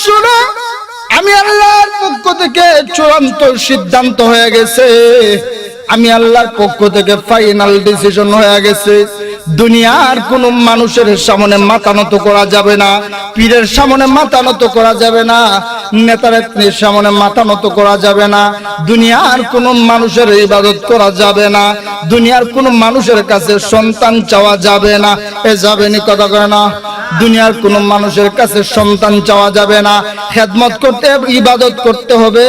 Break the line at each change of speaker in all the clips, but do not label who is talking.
শুনো, আমি আল্লাহর পক্ষ থেকে চূড়ান্ত সিদ্ধান্ত হয়ে গেছে, আমি আল্লাহর পক্ষ থেকে ফাইনাল ডিসিশন হয়ে গেছে। দুনিয়ার কোন মানুষের সামনে মাথা নত করা যাবে না, পীরের সামনে মাথা নত করা যাবে না, নেতার সামনে মাথা নত করা যাবে না, দুনিয়ার কোন মানুষের ইবাদত করা যাবে না, দুনিয়ার কোন মানুষের কাছে সন্তান চাওয়া যাবে না। এ যাবেনি কথা কয় না? দুনিয়ার কোন মানুষের কাছে সন্তান চাওয়া যাবে না। খেদমত করতে, ইবাদত করতে হবে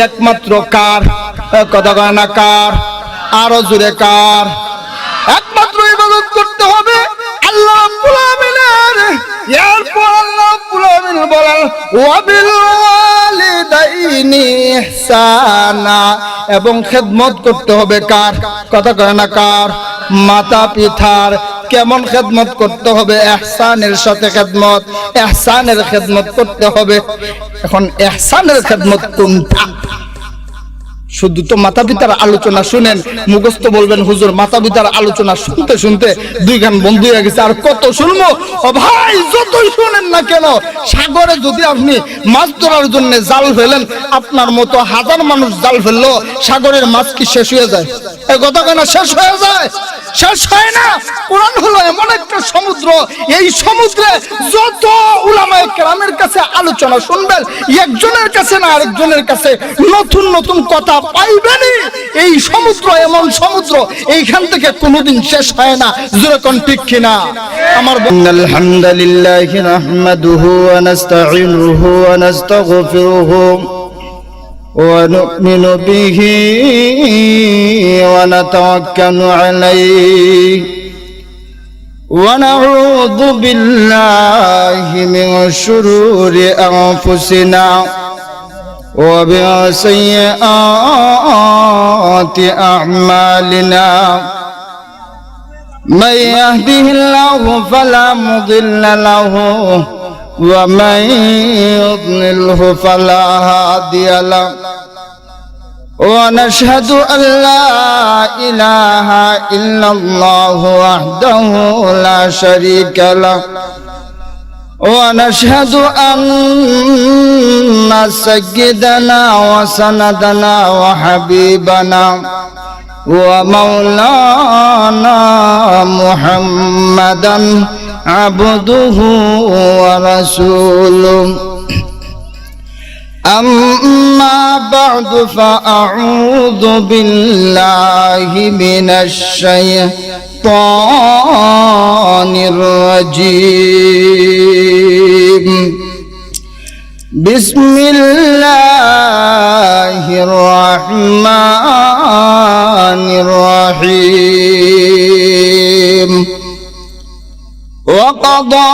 একমাত্র কার? কথা কয় না? কার? আরো জোরে কার? একমাত্র ইবাদত করতে হবে আল্লাহ রাব্বুল আমিনের। এরপর আল্লাহ রাব্বুল আমিন বলেন ওয়া বিল ওয়ালিদাইনি ইহসানা, এবং খেদমত করতে হবে কার? কথা কয় না কার? মাতা পিতার। কেমন খেদমত করতে হবে? ইহসানের সাথে খেদমত, ইহসানের খেদমত করতে হবে। এখন ইহসানের খেদমত কোনটা? শুধু তো মাতা পিতার আলোচনা শুনেন, মুখস্থ বলবেন হুজুর মাতা পিতার আলোচনা শুনতে শুনতে দুই গান বন্ধ হয়ে গেছে, আর কত শুনবো? ও ভাই, যতই শুনেন না কেন, সাগরে যদি আপনি মাছ ধরার জন্য জাল ফেলেন, আপনার মতো হাজার মানুষ জাল ফেললো, সাগরের মাছ কি শেষ হয়ে যায়? এই কথা কেন শেষ হয়ে যায়? শেষ হয় না। কোরআন হলো এমন একটা সমুদ্র, এই সমুদ্রে যত উলামায়ে কেরামের কাছে আলোচনা শুনবেন, একজনের কাছে না আরেকজনের কাছে নতুন নতুন কথা পাইবেনই। এই সমুদ্র এমন সমুদ্র, এইখান থেকে কোনোদিন শেষ হয় না। যেরকম ঠিক কিনা? আমার আলহামদুলিল্লাহি নাহমাদুহু ওয়া নাস্তাঈনুহু ওয়া নাস্তাগফিরুহু ওয়া নু'মিনু বিহি ওয়া নাতাওয়াক্কালু আলাইহি ওয়া নাউযু বিল্লাহি মিন শুরুরি আনফুসিনা ومن سيئات أعمالنا من يهده الله فلا مضل له ومن يضلله فلا هادي له ونشهد أن لا إله إلا الله وحده لا شريك له ونشهد أن سيدنا وسندنا وحبيبنا ومولانا محمدا عبده ورسوله أما بعد فأعوذ بالله من الشيطان الرجيم بسم الله الرحمن الرحيم وقضى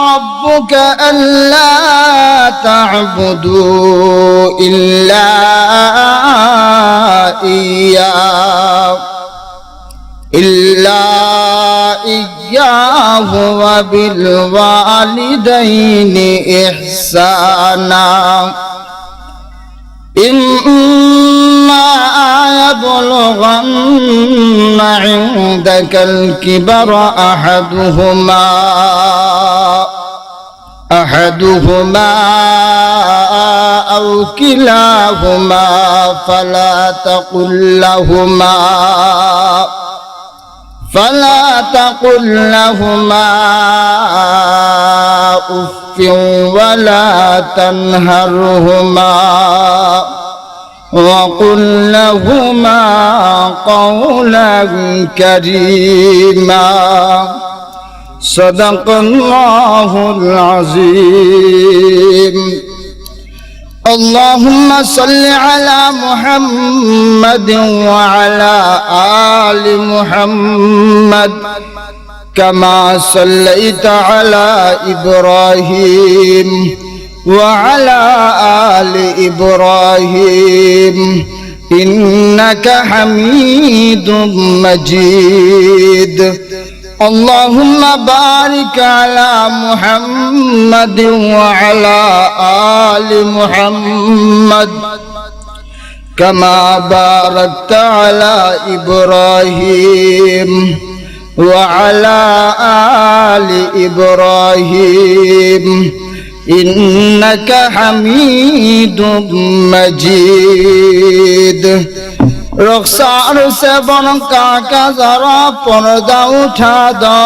ربك ألا تعبدوا إلا إياه وبالوالدين إحسانا إما يبلغن عندك الكبر أحدهما أو كلاهما فلا تقل لهما أف ولا تنهرهما وقل لهما قولا كريما صدق الله العظيم اللهم صل على محمد وعلى آل محمد كما صليت على إبراهيم وعلى آل إبراهيم إنك حميد مجيد اللهم بارك على محمد وعلى آل محمد كما باركت على إبراهيم وعلى آل إبراهيم إنك حميد مجيد رخسار سے بنکا کا ذرا پردہ اٹھا دو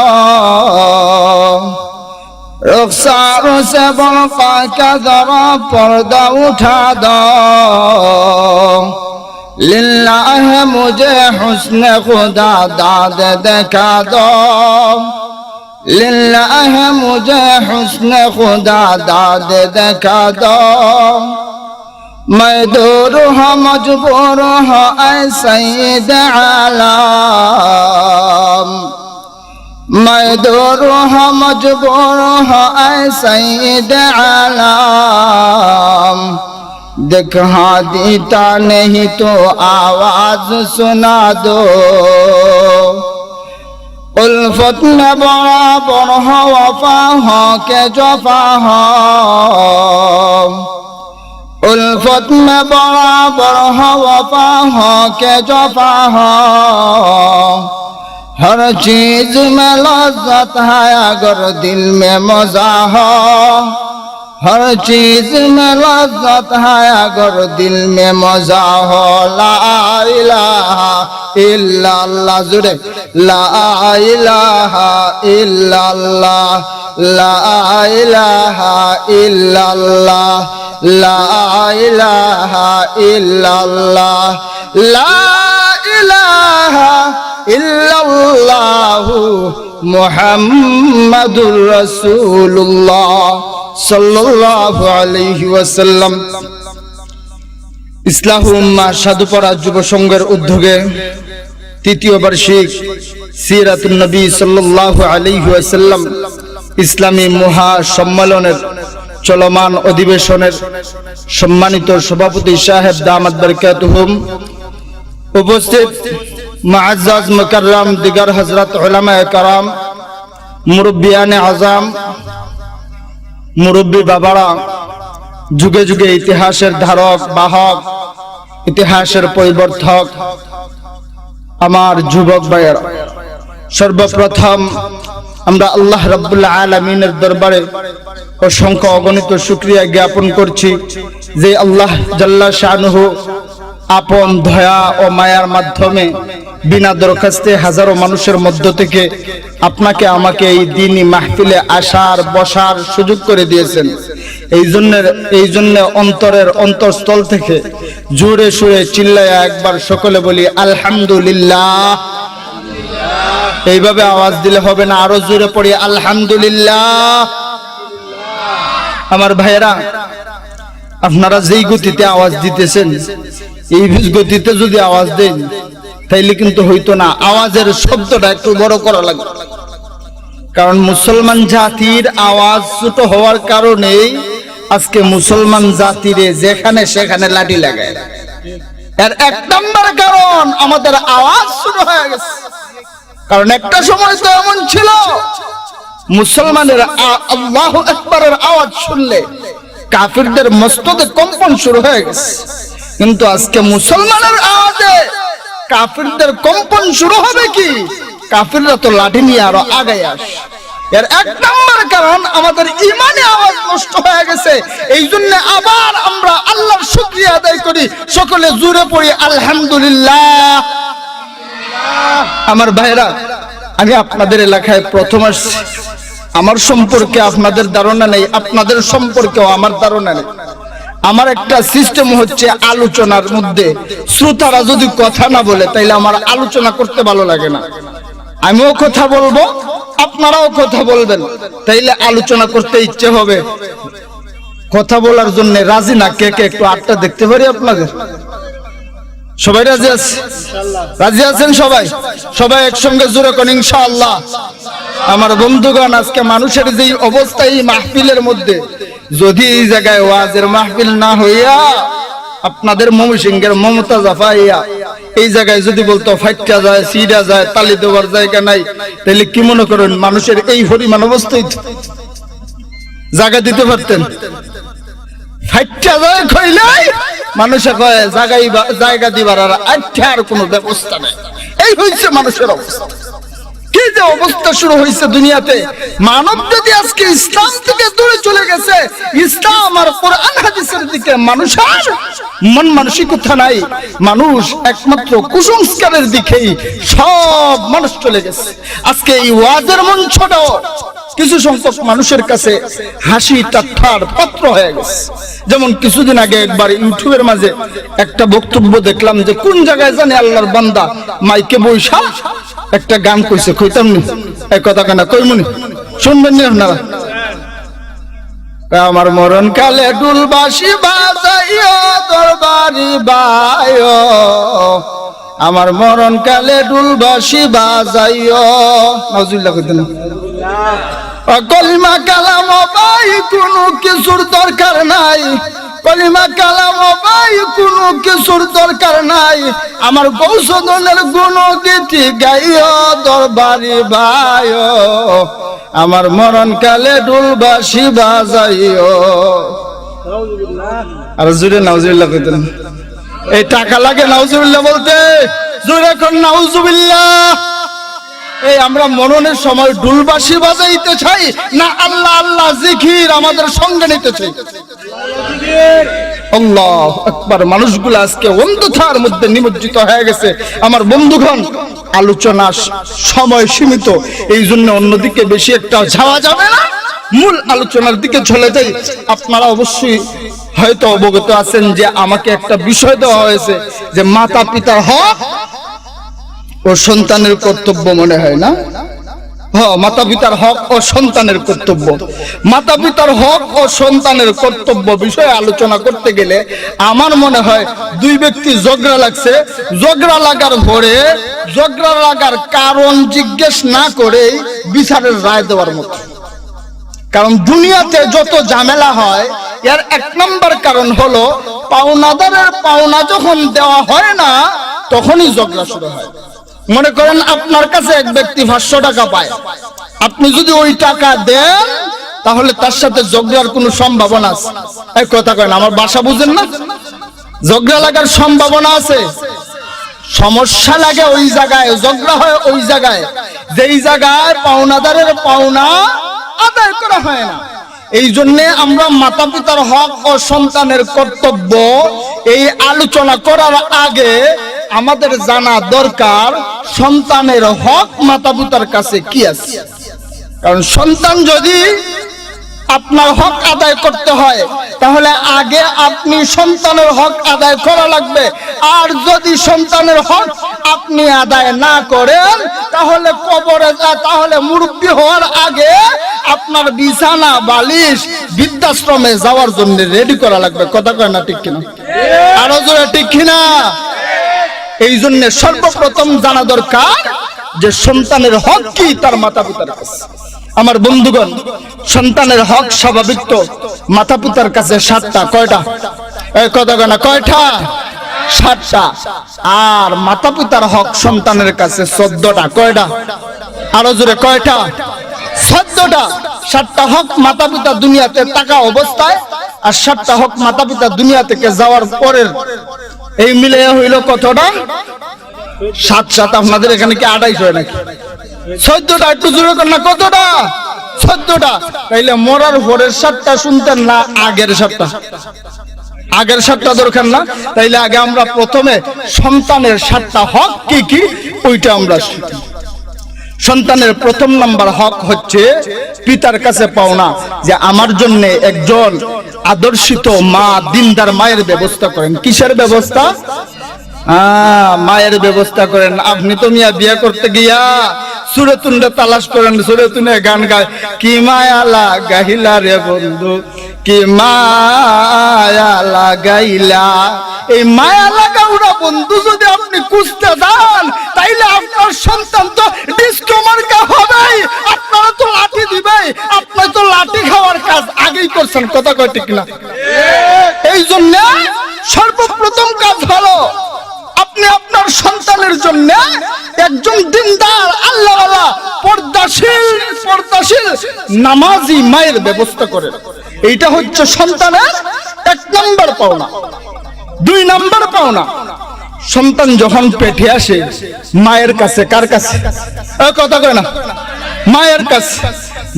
رخسار سے بنکا کا ذرا پردہ اٹھا دو للہ مجھے حسن خدا داد دکھا دو للہ مجھے حسن خدا داد دکھا دو میں دور ہوں مجبور ہوں اے سید عالم میں دور ہوں مجبور ہوں اے سید عالم دکھا دیتا نہیں تو آواز سنا دو الفت میں برابر ہو وفا ہو کہ جفا ہو الفت میں برابر ہو وفا ہو کہ جفا ہو ہر چیز میں لذت ہے اگر دل میں مزہ ہو ہر چیز میں لذت ہے اگر دل میں مزہ ہو لا الہ الا اللہ زورے لا الہ الا اللہ لا الہ الا اللہ لا الہ الا اللہ لا الہ الا اللہ محمد رسول اللہ সাল্লাল্লাহু আলাইহি ওয়াসাল্লাম। ইসলাহ উম্মাহ সাধুপাড়া যুব সংঘের উদ্যোগে তৃতীয় বার্ষিক সিরাতুন নবী সাল্লাল্লাহু আলাইহি ওয়াসাল্লাম ইসলামী মহা সম্মেলনের চলমান অধিবেশনের সম্মানিত সভাপতি সাহেব দামাত বরকাতুহুম, উপস্থিত মুআজ্জাজ মুকাররম দিগার হযরত উলামায়ে কেরাম, মুরব্বিয়ানে আযম, মুরব্বী বাবারা, যুগে যুগে ইতিহাসের ধারক বাহক, ইতিহাসের পরিবর্তক আমার যুবক ভাইয়েরা, সর্বপ্রথম আমরা আল্লাহ রাব্বুল আলামিনের দরবারে অসংখ্য অগণিত শুকরিয়া জ্ঞাপন করছি যে আল্লাহ জাল্লা শানুহু আপন দয়া ও মায়ার মাধ্যমে বিনা দরখাস্তে হাজারো মানুষের মধ্য থেকে আপনাকে আমাকে এই দিনই মাহফিলে আসার বসার সুযোগ করে দিয়েছেন। এই জন্য অন্তরের অন্তঃস্থল থেকে জোরে সুরে চিল্লায়া একবার সকলে বলি আলহামদুলিল্লাহ। এইভাবে আওয়াজ দিলে হবে না, আরো জোরে পড়ি আলহামদুলিল্লাহ। আমার ভাইয়েরা, আপনারা যেই গতিতে আওয়াজ দিতেছেন এই গতিতে যদি আওয়াজ দেন তাইলে কিন্তু হইতো না, আওয়াজের শব্দটা একটু বড় করা লাগবে। কারণ মুসলমান জাতির আওয়াজ ছোট হওয়ার কারণেই আজকে মুসলমান জাতিরে যেখানে সেখানে লাঠি লাগায়। এর এক নম্বর কারণ আমাদের আওয়াজ ছোট হয়ে গেছে। কারণ একটা সময় তো এমন ছিল মুসলমানের আল্লাহু আকবারের আওয়াজ শুনলে কাফিরদের মস্তকে কম্পন শুরু হয়ে গেছে, কিন্তু আজকে মুসলমানের আওয়াজে কাফিরদের কম্পন শুরু হবে কি? কাফিররা তো লাঠি নিয়ে আরো আগায় আসে। এর এক নম্বর কারণ আমাদের ইমানে আওয়াজ নষ্ট হয়ে গেছে। এই জন্য আবার আমরা আল্লাহর শুকরিয়া আদায় করি, সকলে জোরে পড়ি আলহামদুলিল্লাহ। আমার ভাইরা, আমি আপনাদের এলাকায় প্রথম আসছি, আমার সম্পর্কে আপনাদের ধারণা নেই, আপনাদের সম্পর্কেও আমার ধারণা নেই। আমার একটা সিস্টেম হচ্ছে আলোচনার মধ্যে শ্রোতারা যদি কথা না বলে তাইলে আমার আলোচনা করতে ভালো লাগে না। আমিও কথা বলবো, আপনারাও কথা বলবেন, তাইলে আলোচনা করতে ইচ্ছে হবে। কথা বলার জন্য রাজি না কে কে একটু আটটা দেখতে পারি আপনাদের? সবাই রাজি আছে? রাজি আছেন সবাই? সবাই একসঙ্গে জোরে কোন ইনশাআল্লাহ। আমার বন্ধুগণ, আজকে মানুষের যেই অবস্থা এই মাহফিলের মধ্যে, যদি এই জায়গায় ওয়াজের মাহফিল না হইয়া আপনাদের ময়মনসিংহের মমতা জাফাইয়া এই জায়গায় যদি বলতো ফাইটটা যায়, সিডা যায়, তালি দেওয়ার জায়গা নাই, তাহলে কি মনে করেন মানুষের এই পরিমাণ অবস্থায় জায়গা দিতে পারতেন? ফাইটটা যায় কইলাই মানুষে কয় জায়গা দিবার আর কোনো ব্যবস্থা নেই। এই হচ্ছে মানুষের অবস্থা। কি যে অবস্থা শুরু হয়েছে দুনিয়াতে। মানব যদি আজকে ইসলাম থেকে দূরে চলে গেছে, ইসলাম আর কোরআন হাদিসের দিকে মানুষের মন মানসিকতা নাই, মানুষ একমাত্র কুসংস্কারের দিকেই সব মানুষ চলে গেছে। আজকে এই ওয়াজের মঞ্চটাও কিছু সংখ্যক মানুষের কাছে হাসি ঠাট্টার পাত্র হয়ে গেছে। যেমন কিছুদিন আগে একবার ইউটিউবের মাঝে একটা বক্তব্য দেখলাম যে কোন জায়গায় জানে আল্লাহর বান্দা মাইকে বৈশা একটা গান কইছে, কইতাম নি এই কথা কেনা কইমুনি, শুনবেন নি আপনারা? আমার মরণ কালে ডুলবাসি বাজাইও দরবারি বায়ো, আমার মরণ কালে ডুলবাসি বাজাইও। নাউজুবিল্লাহ কইতেন কলিমা কালাম ভাই কোনো কিছুর দরকার নাই, কলিমা কালাম ভাই কোনো কিছুর দরকার নাই, আমার গৌসদনের গুণগীতি গাইও দরবারি ভাইও, আমার মরণ কালে ডুলবাসি বাজাইও। আর জুড়ে নাউজুবিল্লাহ কইতেন। এই টাকা লাগে নাউজুবিল্লাহ বলতে, জোরে কোন নাউজুবিল্লাহ। এই আমরা মরণের সময় ডুলবাসি বাজাইতে চাই না আল্লাহ আল্লাহ জিকির আমাদের সঙ্গে নিতে চাই? আল্লাহু আকবার। মানুষগুলো আজকে অন্ধকার মধ্যে নিমজ্জিত হয়ে গেছে। আমার বন্ধুগণ, আলোচনা সময় সীমিত, এই জন্য অন্যদিকে বেশি একটা যাওয়া যাবে না, মূল আলোচনার দিকে চলে যাই। আপনারা অবশ্যই হয়তো অবগত আছেন যে আমাকে একটা বিষয় দেওয়া হয়েছে যে মাতা পিতার হক ও সন্তানের কর্তব্য, মনে হয় না? হ্যাঁ, মাতা পিতার হক ও সন্তানের কর্তব্য। মাতা পিতার হক ও সন্তানের কর্তব্য বিষয়ে আলোচনা করতে গেলে আমার মনে হয় দুই ব্যক্তি ঝগড়া লাগছে, ঝগড়া লাগার পরে ঝগড়া লাগার কারণ জিজ্ঞেস না করেই বিচারের রায় দেওয়ার মতো। কারণ দুনিয়াতে যত ঝামেলা হয় এর এক নম্বর কারণ হলো পাওনাদারের পাওনা যখন দেওয়া হয় না তখনই ঝগড়া শুরু হয়। মনে করেন আপনার কাছে এক ব্যক্তি 500 টাকা পায়, আপনি যদি ওই টাকা দেন তাহলে তার সাথে ঝগড়ার কোনো সম্ভাবনা আছে? এই কথা কয় না, আমার ভাষা বুঝেন না? ঝগড়া লাগার সম্ভাবনা আছে। সমস্যা লাগে ওই জায়গায়, ঝগড়া হয় ওই জায়গায় যেই জায়গায় পাওনাদারের পাওনা আদায় করা হয় না। এই জন্য আমরা মাতা পিতার হক ও সন্তানের কর্তব্য এই আলোচনা করার আগে আমাদের জানা দরকার সন্তানের হক মাতা পিতার কাছে কি আছে। কারণ সন্তান যদি আপনার হক আদায় করতে হয় তাহলে আগে আপনি সন্তানের হক আদায় করা লাগবে। আর যদি সন্তানের হক আপনি আদায় না করেন তাহলে কবরে তাহলে মুরব্বি হওয়ার আগে আপনার বিছানা বালিশ বৃদ্ধাশ্রমে যাওয়ার জন্য রেডি করা লাগবে। কথা কয় না ঠিক কিনা? আরো জোরে ঠিক কিনা? এই জন্য সর্বপ্রথম জানা দরকার যে সন্তানের হক কি তার মাতা পিতার কাছে। আমার বন্ধুগণ, সন্তানের হক স্বাভাবিক তো মাতা পিতার কাছে 7টা। কয়টা? এই কথা কয় না, কয়টা? 7টা। আর মাতা পিতার হক সন্তানের কাছে 14টা। কয়টা? আরো জোরে কয়টা? 14টা। 7টা হক মাতা পিতা দুনিয়াতে থাকা অবস্থায় আর 7টা হক মাতা পিতা দুনিয়া থেকে যাওয়ার পরের। এই মিলে হইল কতটা? 7 আপনাদের এখানে কি 28 হয় নাকি? 14টা। একটু জোরে কর না, কতটা? 14টা। তাইলে মরার পরের 7টা শুনতেন না আগের 7টা? আগের 7টা দরকার না? তাইলে আগে আমরা প্রথমে সন্তানের 7টা হক কি কি ওইটা আমরা শিখি। সন্তানের প্রথম নাম্বার হক হচ্ছে পিতার কাছে পাওনা যে আমার জন্য একজন আদর্শিত মা, দিনদার মায়ের ব্যবস্থা করেন। কিসের ব্যবস্থা? মায়ের ব্যবস্থা করেন। আপনি তো মিয়া বিয়ে করতে গিয়া সুরেতুন্ডে তালাশ করেন, সুরেতুনে গান গায়, কি মায়া লাগাইলা রে বন্ধু, কি মায়া লাগাইলা। এই মায়া লাগাউরা বন্ধু যদি আপনি খুঁজতে যান তাইলে আপনার সন্তান তো ডিস্কো মার্কা হবেই, আপনারা তো লাঠি দিবে, আপনার তো লাঠি খাওয়ার কাজ আগেই করছেন। কথা কয় ঠিক না? এই জন্য সর্বপ্রথম কাজ হলো আপনি আপনার সন্তানের জন্য একজন দিনদার, আল্লাহওয়ালা, পর্দাশীল নামাজি মায়ের ব্যবস্থা করেন। এইটা হচ্ছে সন্তানের 1 নম্বর পাওনা। 2 নম্বর পাওনা, সন্তান যখন পেটে আসে মায়ের কাছে, কার কাছে? কথা কয় না, মায়ের কাছে।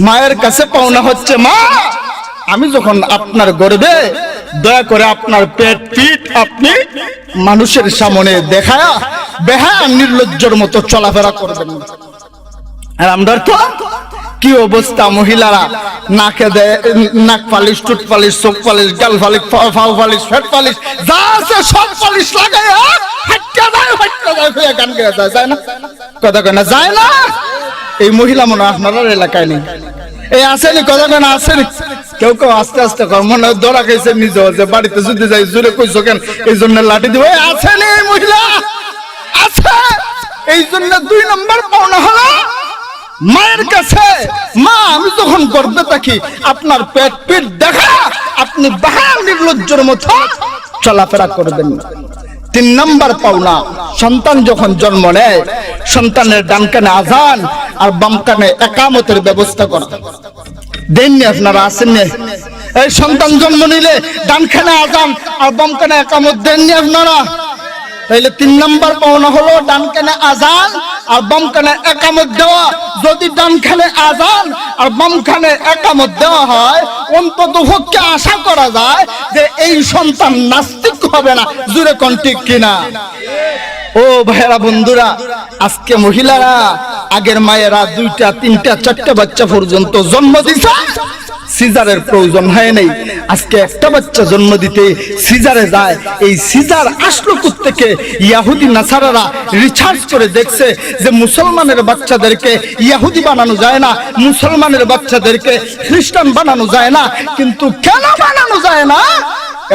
মায়ের কাছে পাওনা হচ্ছে, মা আমি যখন আপনার গর্ভে, দয়া করে আপনার পেট পিঠ আপনি মানুষের সামনে দেখায়া বেহায়া নির্লজ্জের মতো চলাফেরা করবেন। আর আমরা তো কি অবস্থা, মহিলারা নাকে দেয় নাক পালিশ, টুট পালিশ, চোখ পালিশ, গাল পালিশ, ফাও পালিশ, ফেট পালিশ, যা আছে সব পালিশ লাগায় হাটকা যায় গান গেয়ে যায় না? কথা কয় না, যায় না? এই মহিলা মনে হয় আপনার এলাকায় নেই। এই আসেনি, কথা কেন আসেনি? কেউ কেউ আস্তে আস্তে মনে হয় ধরা খেয়েছে নিজে, যে বাড়িতে যদি যাই জোরে কইছো কেন, এই জন্য লাঠি দিব। আসেনি এই মহিলা, আছে। এই জন্য 2 নম্বর পাওনা হলো মায়ের কাছে। মা আমি যখন গর্ভে থাকি আপনার পেট পিঠ দেখা আপনি বাহার নির্লজ্জের মতো চলাফেরা করবেন। 3 নম্বর পাওনা, সন্তান যখন জন্ম নেয় সন্তানের ডান কানে আযান আর বাম কানে ইকামতের ব্যবস্থা করা। দেননি আপনারা, আসেননি? এই সন্তান জন্ম নিলে ডান কানে আযান আর বাম কানে ইকামত দেননি আপনারা? তাইলে 3 নম্বর পাওনা হলো ডান কানে আযান আর বাম কানে ইকামত দেওয়া। যদি ডান কানে আযান আর বাম কানে ইকামত দেওয়া হয়, অন্ততপক্ষে আশা করা যায় যে এই সন্তান নাস্তিক হবে না। জোরে কোন ঠিক কিনা? ও ভাইরা বন্ধুরা, আজকে মহিলারা, আগের মায়েরা 2টা 3টা 4টা বাচ্চা পর্যন্ত জন্ম দিছে, সিজারের প্রয়োজন হয় নাই। আজকে একটা বাচ্চা জন্ম দিতে সিজারে যায়। এই সিজার আসলো থেকে ইহুদি নাসারারা রিসার্চ করে দেখছে যে মুসলমানের বাচ্চাদেরকে ইহুদি বানানো যায় না, মুসলমানের বাচ্চাদেরকে খ্রিস্টান বানানো যায় না। কিন্তু কেন বানানো যায় না?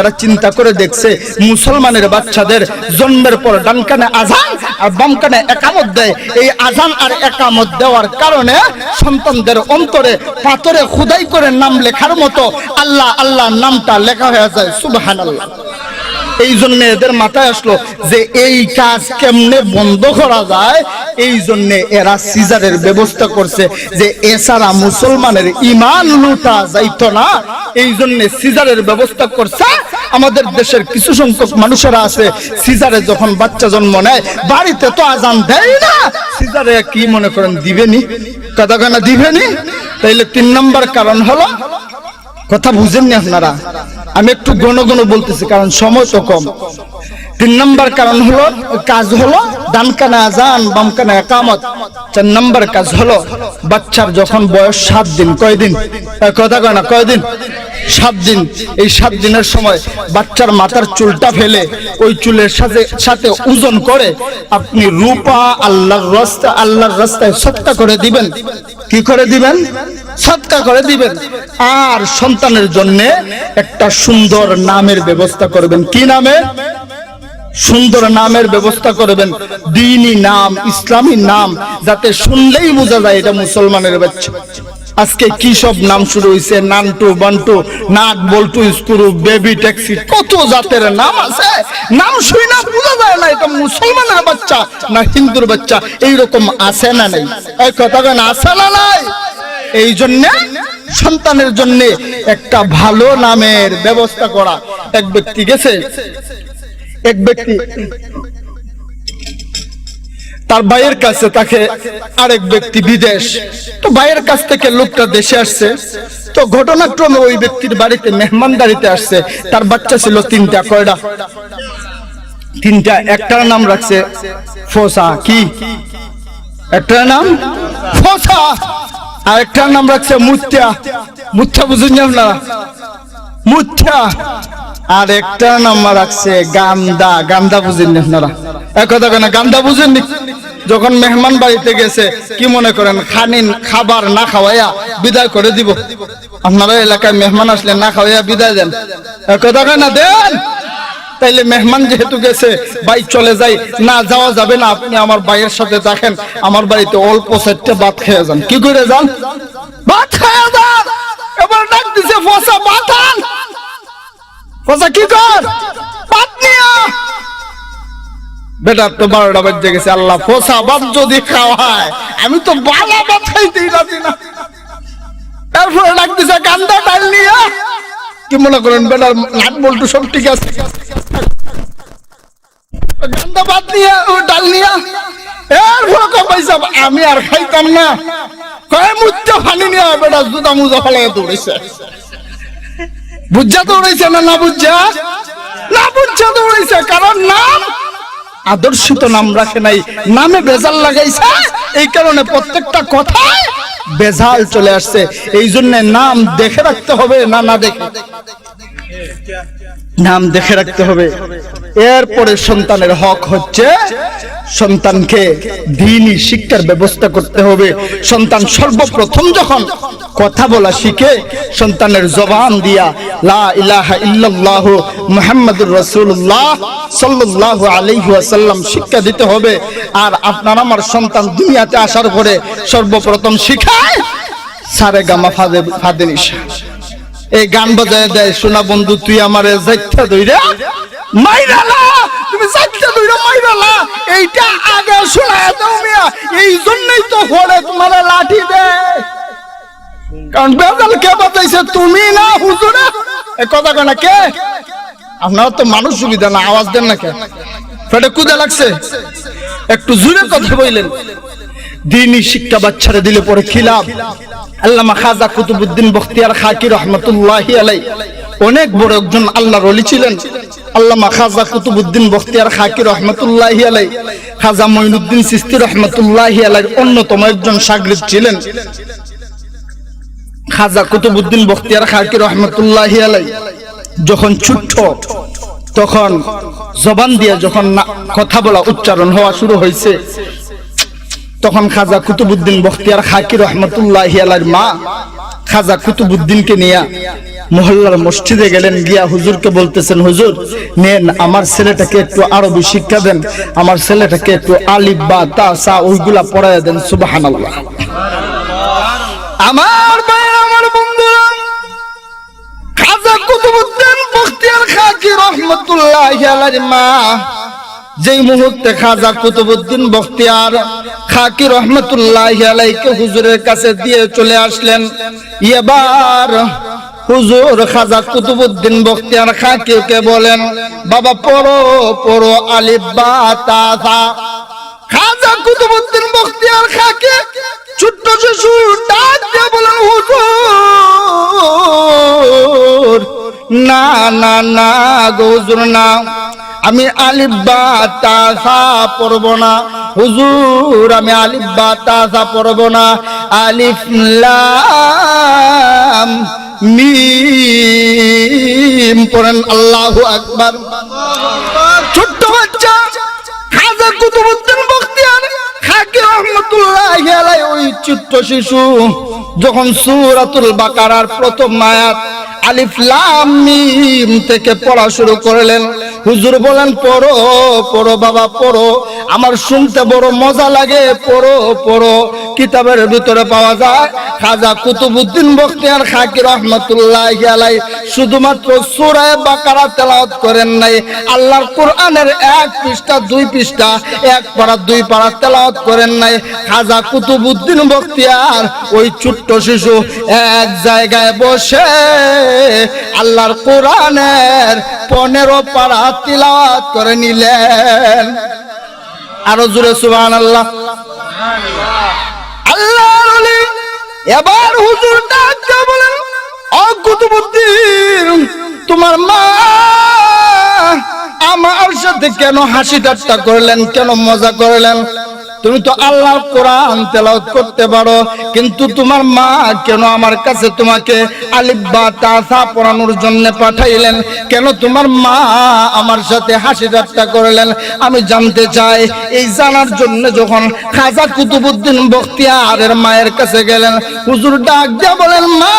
এরা চিন্তা করে দেখছে মুসলমানের বাচ্চাদের জন্মের পর ডান কানে আযান আর বাম কানে ইকামত দেয়। এই আযান আর ইকামত দেওয়ার কারণে সন্তানদের অন্তরে পাথরে খোদাই করে নাম লেখার মতো আল্লাহ আল্লাহ নামটা লেখা হয়ে যায়। সুবহানাল্লাহ। এই জন্য এদের মাথায় আসলো যে এই কাজ কেমনে বন্ধ করা যায়। এই জন্য এরা সিজারের ব্যবস্থা করছে, যে এছাড়া মুসলমানের ঈমান লুটা যাইতো না। এই জন্য সিজারের ব্যবস্থা করছে। আমাদের দেশের কিছু সংখ্যক মানুষেরা আছে, সিজারে যখন বাচ্চা জন্ম নেয় বাড়িতে তো আযান দেয় না, সিজারে কি মনে করেন দিবেনি? কথা কেন দিবেনি? তাইলে 3 নম্বর কারণ হলো, কথা বুঝেননি আপনারা, আমি একটু ঘন ঘন বলতেছি কারণ সময় তো কম। 3 নম্বর কারণ হলো, কাজ হলো ডান কানে আযান বাম কানে ইকামত। 4 নম্বর কাজ হলো বাচ্চার যখন বয়স 7 দিন, কয়দিন? কথা কয় না, কয়দিন? 7 দিন। এই 7 দিনের সময় বাচ্চার মাথার চুলটা ফেলে ওই চুলের সাথে ওজন করে আপনি রূপা আল্লাহর রাস্তায় সদকা করে দিবেন। কি করে দিবেন? সদকা করে দিবেন। আর সন্তানের জন্য একটা সুন্দর নামের ব্যবস্থা করবেন। কি নামে? সুন্দর নামের ব্যবস্থা করবেন, দ্বীনি নাম, ইসলামী নাম, যাতে শুনলেই বোঝা যায় এটা মুসলমানের বাচ্চা। আজকে কি সব নাম শুরু হয়েছে, নান্টু বান্টু, নাট বল্টু, স্ক্রু, বেবি, ট্যাক্সি, কত জাতের নাম আছে। নাম শুই না বোঝা যায় না এটা মুসলমানের বাচ্চা না হিন্দুর বাচ্চা। এইরকম আছে না নাই? এই কথা কেন, আছে না নাই? এই জন্য সন্তানের জন্য একটা ভালো নামের ব্যবস্থা করা। এক ব্যক্তি গেছে, এক ব্যক্তি তার ভাইয়ের কাছে, তাকে আরেক ব্যক্তি বিদেশ, তো ভাইয়ের কাছ থেকে লোকটা দেশে আসছে। তো ঘটনাক্রমে ওই ব্যক্তির বাড়িতে মেহমানদারিতে আসছে। তার বাচ্চা ছিল 3টা। কয়টা? 3টা। একটার নাম রাখছে ফোসা। কি? একটার নাম ফোসা, আর একটার নাম রাখছে মুথ্যা। মুথ্যা বুঝুন আপনারা? মুথ্যা। আর একটা নাম রাখছে গান্দা। গান্দা বুঝেন আপনারা? এক কথা কেন, গান্দা বুঝেননি? যখন মেহমান বাড়িতে গেছে কি মনে করেন খাবার না খাওয়াইয়া বিদায় করে দিব? আপনারা এলাকায় মেহমান আসলে না খাওয়াইয়া বিদায় দেন? এক কথা কেন দেন? তাইলে মেহমান যেহেতু গেছে, ভাই চলে যাই, না যাওয়া যাবে না, আপনি আমার ভাইয়ের সাথে থাকেন, আমার বাড়িতে অল্প 4টা ভাত খেয়ে যান। কি করে যান? ভাত খেয়ে যান। এবার ডাক দিছে ফসা, ভাত আন। ফসা কি কর? ভাত নিয়া। বেটা তো 12টা বাজে গেছে, আল্লাহ ফসা ভাত যদি খাওয়ায় আমি তো বালা ভাত খাইতেই রাজি না। তারপরে ডাক দিছে কান্দা ডাল নিয়া। কি মনে করেন বেটার নাট বল্টু সব ঠিক আছে? গান্দা ভাত নিয়ে ও ডাল নিয়ে এরপরে কইছে আমি আর খাইতাম না, কয় মুচ্চা পানি নিয়ে বেটা জুতা মুজা ফেলায় দৌড়েছে। বুঝা দৌড়াইছে না না বুঝা? না বুঝা দৌড়াইছে, কারণ নাম আদর্শিত নাম রাখে নাই, নামে বেজাল লাগাইছে, এই কারণে প্রত্যেকটা কথায় বেজাল চলে আসছে। এই জন্য নাম দেখে রাখতে হবে, না না দেখে নাম দেখে রাখতে হবে। এরপরে সন্তানের হক হচ্ছে সন্তানকে দ্বীনি শিক্ষার ব্যবস্থা করতে হবে। সন্তান সর্বপ্রথম যখন কথা বলা শিখে সন্তানের জবান দিয়া লা ইলাহা ইল্লাল্লাহু মুহাম্মাদুর রাসূলুল্লাহ সাল্লাল্লাহু আলাইহি ওয়াসাল্লাম শিক্ষা দিতে হবে। আর আপনার আমার সন্তান দুনিয়াতে আসার পরে সর্বপ্রথম শিখায় সারে গামা ফাদে নিশা, এই গান বাজায় দেয়, শোনা বন্ধু তুই আমারে যাইতা দইরা মাইরালা, তুমি যাইতা দইরা মাইরালা, এইটা আগে শোনায় দাও মিয়া। এই জন্যই তো পড়ে তোমারে লাঠি দেয়, কারণ বেজাল কে বাজাইছে, তুমি না হুজুরে। এই কথা কয় না কে? আপনারা তো মানুষ সুবিধা না, আওয়াজ দেন না কে? পেটে কুদা লাগছে, একটু জোরে কথা বললেন। দ্বীনি শিক্ষা বাচ্চারে দিলে পরে খিলাফ। আল্লামা খাজা কুতুবউদ্দিন বখতিয়ার খাকি রহমাতুল্লাহি আলাইহি অনেক বড় একজন আল্লাহর ওলি ছিলেন। আল্লামা খাজা কুতুবউদ্দিন বখতিয়ার খাকি রহমাতুল্লাহি আলাইহি খাজা মঈনুদ্দিন চিশতি রহমাতুল্লাহি আলাইহির অন্যতম একজন শাগির্দ ছিলেন। খাজা কুতুবউদ্দিন বখতিয়ার খাকি রহমাতুল্লাহি আলাইহি যখন ছোট, তখন জবান দিয়ে যখন কথা বলা উচ্চারণ হওয়া শুরু হয়েছে, তখন খাজা কুতুবউদ্দিন বখতিয়ার খাকি রহমাতুল্লাহি আলাইহির মা খাজা কুতুবউদ্দিনকে নিয়ে মহল্লার মসজিদে গেলেন। গিয়া হুজুরকে বলতেছেন, হুজুর নেন আমার ছেলেটাকে একটু আরবি শিক্ষা দেন, আমার ছেলেটাকে একটু আলিফ বা তা সা ওইগুলা পড়ায় দেন। সুবহানাল্লাহ। আমার ভাই, আমার বন্ধুরা, খাজা কুতুবউদ্দিন বখতিয়ার খাকি রহমাতুল্লাহি আলাইহির মা যেই মুহূর্তে খাজা কুতুবউদ্দিন বখতিয়ার খাকি রহমাতুল্লাহি আলাইহিকে হুজুরের কাছে দিয়ে চলে আসলেন, এবার হুজুর খাজা কুতুবউদ্দিন বখতিয়ার খাকিকে বলেন, বাবা পড়ো পড়ো আলিফ বা তা সা। খাজা কুতুবউদ্দিন বখতিয়ার খাকি ছোট্ট শিশু ডাক দিয়ে বলেন, হুজুর না না না গো হুজুর না, আমি আলিফ বা তা সা পড়ব না হুজুর, আমি আলিফ বা তা সা পড়ব না, আলিফ লাম মিম পড়েন। আল্লাহু আকবার। ছোট্ট বাচ্চা খাজা কুতুবউদ্দিন বখতিয়ার খাকি রহমাতুল্লাহি আলাইহি ওই ছোট্ট শিশু যখন সূরাতুল বাকারার প্রথম আয়াত আলিফ লাম মিম থেকে পড়া শুরু করলেন, হুজুর বলেন পড়ো পড়ো বাবা পড়ো, আমার শুনতে বড় মজা লাগে, পড়ো পড়ো। কিতাবের ভিতরে পাওয়া যায় খাজা কুতুবউদ্দিন বখতিয়ার খাকি রহমাতুল্লাহি আলাইহি শুধুমাত্র সূরা বাকারা তেলাওয়াত করেন নাই, আল্লাহর কোরআনের 1 পৃষ্ঠা 2 পৃষ্ঠা 1 পারা 2 পারা তেলাওয়াত করেন নাই। খাজা কুতুবউদ্দিন বখতিয়ার ওই ছোট্ট শিশু এক জায়গায় বসে আল্লাহর কোরআনের 15 পারা তিলাওয়াত করে নিলেন। আরো জোরে সুবহানাল্লাহ। আল্লাহর ওলি এবার হুজুর ডাক দিয়ে বলেন, ও কুতুবউদ্দিন তোমার মা আমার সাথে কেন হাসি ঠাট্টা করলেন, কেন মজা করলেন? তুমি তো আল্লাহর কোরআন তেলাওয়াত করতে পারো, কিন্তু তোমার মা কেন আমার কাছে তোমাকে আলিফ বা তা সা পড়ানোর জন্য পাঠাইলেন? কেন তোমার মা আমার সাথে হাসি ঠাট্টা করলেন? আমি জানতে চাই। এই জানার জন্য যখন খাজা কুতুবউদ্দিন বখতিয়ারের মায়ের কাছে গেলেন, হুজুর ডাক দিয়ে বলেন, মা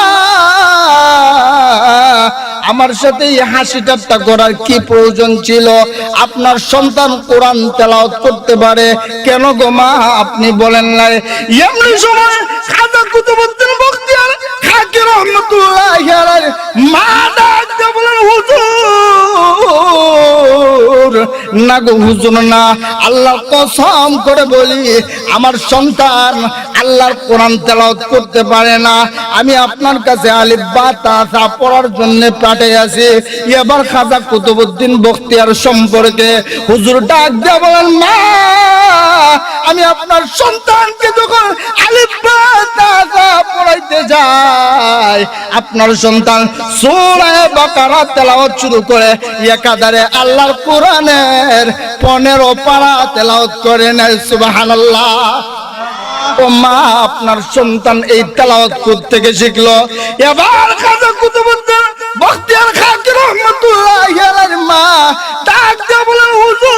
আমার সাথে এই হাসি ঠাট্টা করার কি প্রয়োজন ছিল? আপনার সন্তান কোরআন তেলাওয়াত করতে পারে, কেন গো মা আপনি বলেন নাই? এমনি সময় খাজা কুতুবউদ্দিন বখতিয়ার খাকি রহমাতুল্লাহি আলাইহি মা ডাক দিয়ে বলেন, হুজুর না গো হুজুর না, আল্লাহর কসম করে বলি আমার সন্তান আল্লাহর কোরআন তেলাওয়াত করতে পারে না, আমি আপনার কাছে আলিফ বা তা সা পড়ার জন্য পাঠিয়ে আছি। এবার খাজা কুতুবউদ্দিন বখতিয়ার সম্পর্কে হুজুর ডাক দিয়ে বলেন, মা আমি আপনার সন্তানকে যখন আলিফ বা তা সা পড়াইতে যাই, আপনার সন্তান সূরা বাকারা তেলাওয়াত শুরু করে একাধারে আল্লাহর কোরআনের 15 পারা তেলাওয়াত করে নেয়। সুবহানাল্লাহ। ও মা, আপনার সন্তান এই তেলাওয়াত থেকে শিখলো। এবার খাজা কুতুবউদ্দিন বখতিয়ার খাকি রহমাতুল্লাহি আলাইহির মা ডাক দিয়ে বলেন, হুজুর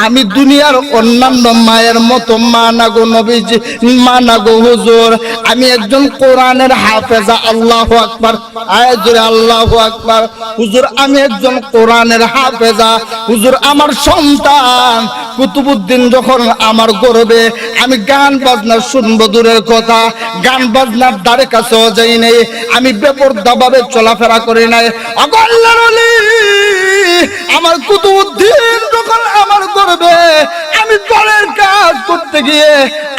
আমি দুনিয়ার অন্যান্য মায়ের মতো মা না গো নবীজি, মা না গো হুজুর, আমি একজন কোরআনের হাফেজা। আল্লাহু আকবার, আয় জোরে আল্লাহু আকবার। হুজুর আমি একজন কোরআনের হাফেজা। হুজুর আমার সন্তান কুতুবউদ্দিন যখন আমার গর্বে, আমি গান বাজনা শুনবো দূরের কথা, গান বাজনার দ্বারে কাছেও যাই নাই, আমি বেপরদা ভাবে চলাফেরা করি নাই। আল্লাহর ওলি আমার কুতুবউদ্দিন যখন আমার গর্বে, আমি ঘরের কাজ করতে গিয়ে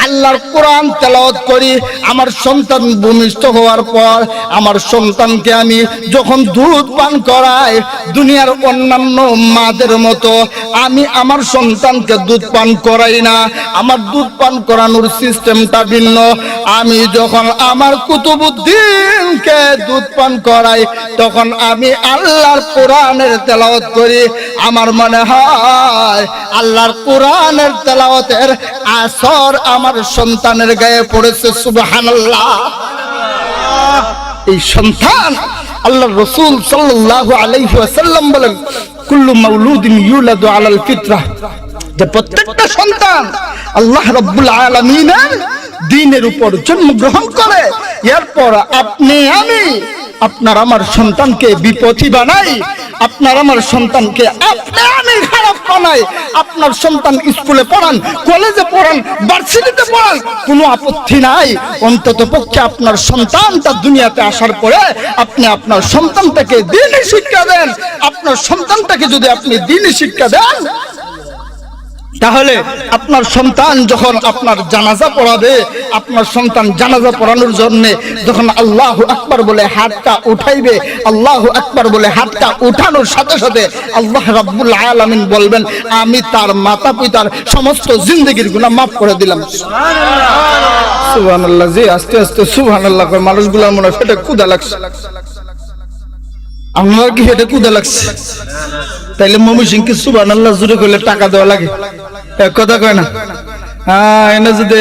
আল্লাহর কোরআন তেলাওয়াত করি। আমার সন্তান ভূমিষ্ঠ হওয়ার পর আমার সন্তানকে আমি যখন দুধ পান করাই, দুনিয়ার অন্যান্য মাদের মতো আমি আমার সন্তানকে দুধ পান করাই না। আমার দুধ পান করানোর সিস্টেমটা ভিন্ন। আমি যখন আমার কুতুবউদ্দিনকে দুধ পান করাই, তখন আমি আল্লাহর কোরআনের তেলাওয়াত করি। আমার মনে হয় আল্লাহর কোরআনের তেলাওয়াতের আসর আমার সন্তানের গায়ে পড়েছে। সুবহানাল্লাহ। এই সন্তান আল্লাহর রাসূল সাল্লাল্লাহু আলাইহি ওয়াসাল্লাম বলেন, কুল্লু মাউলুদিন ইউলাদু আলাল ফিতরাহ, যে প্রত্যেকটা সন্তান আল্লাহ রাব্বুল আলামিনের দ্বীনের উপর জন্মগ্রহণ করে। এরপর আপনি আমি আপনার আমার সন্তানকে বিপথী বানাই, আপনার আমার সন্তানকে আপনি আমি খারাপ বানাই। আপনার সন্তান স্কুলে পড়ান, কলেজে পড়ান, ভার্সিটিতে পড়ান, কোনো আপত্তি নাই। অন্তত পক্ষে আপনার সন্তানটা দুনিয়াতে আসার পরে আপনি আপনার সন্তানটাকে দ্বীনি শিক্ষা দেন। আপনার সন্তানটাকে যদি আপনি দ্বীনি শিক্ষা দেন, তাহলে আপনার সন্তান যখন আপনার জানাজা পড়াবে, আপনার সন্তান জানাজা পড়ানোর জন্য যখন আল্লাহু আকবার বলে হাতটা উঠাইবে, আল্লাহু আকবার বলে হাতটা উঠানোর সাথে সাথে আল্লাহ রাব্বুল আলামিন বলবেন, আমি তার মাতা পিতার সমস্ত জিন্দেগির গুনাহ মাফ করে দিলাম। সুবহানাল্লাহ। সুবহানাল্লাহ। জি আস্তে আস্তে সুবহানাল্লাহ করে মানুষগুলোর মনে ফেটে ক্ষুধা লাগছে। আমার কি হেঁটে কুদা লাগছে? তাইলে মমি সিং কি সুবহানাল্লাহ জুড়ে করলে টাকা দেওয়া লাগে? এক কথা কয় না? হ্যাঁ, এনে যদি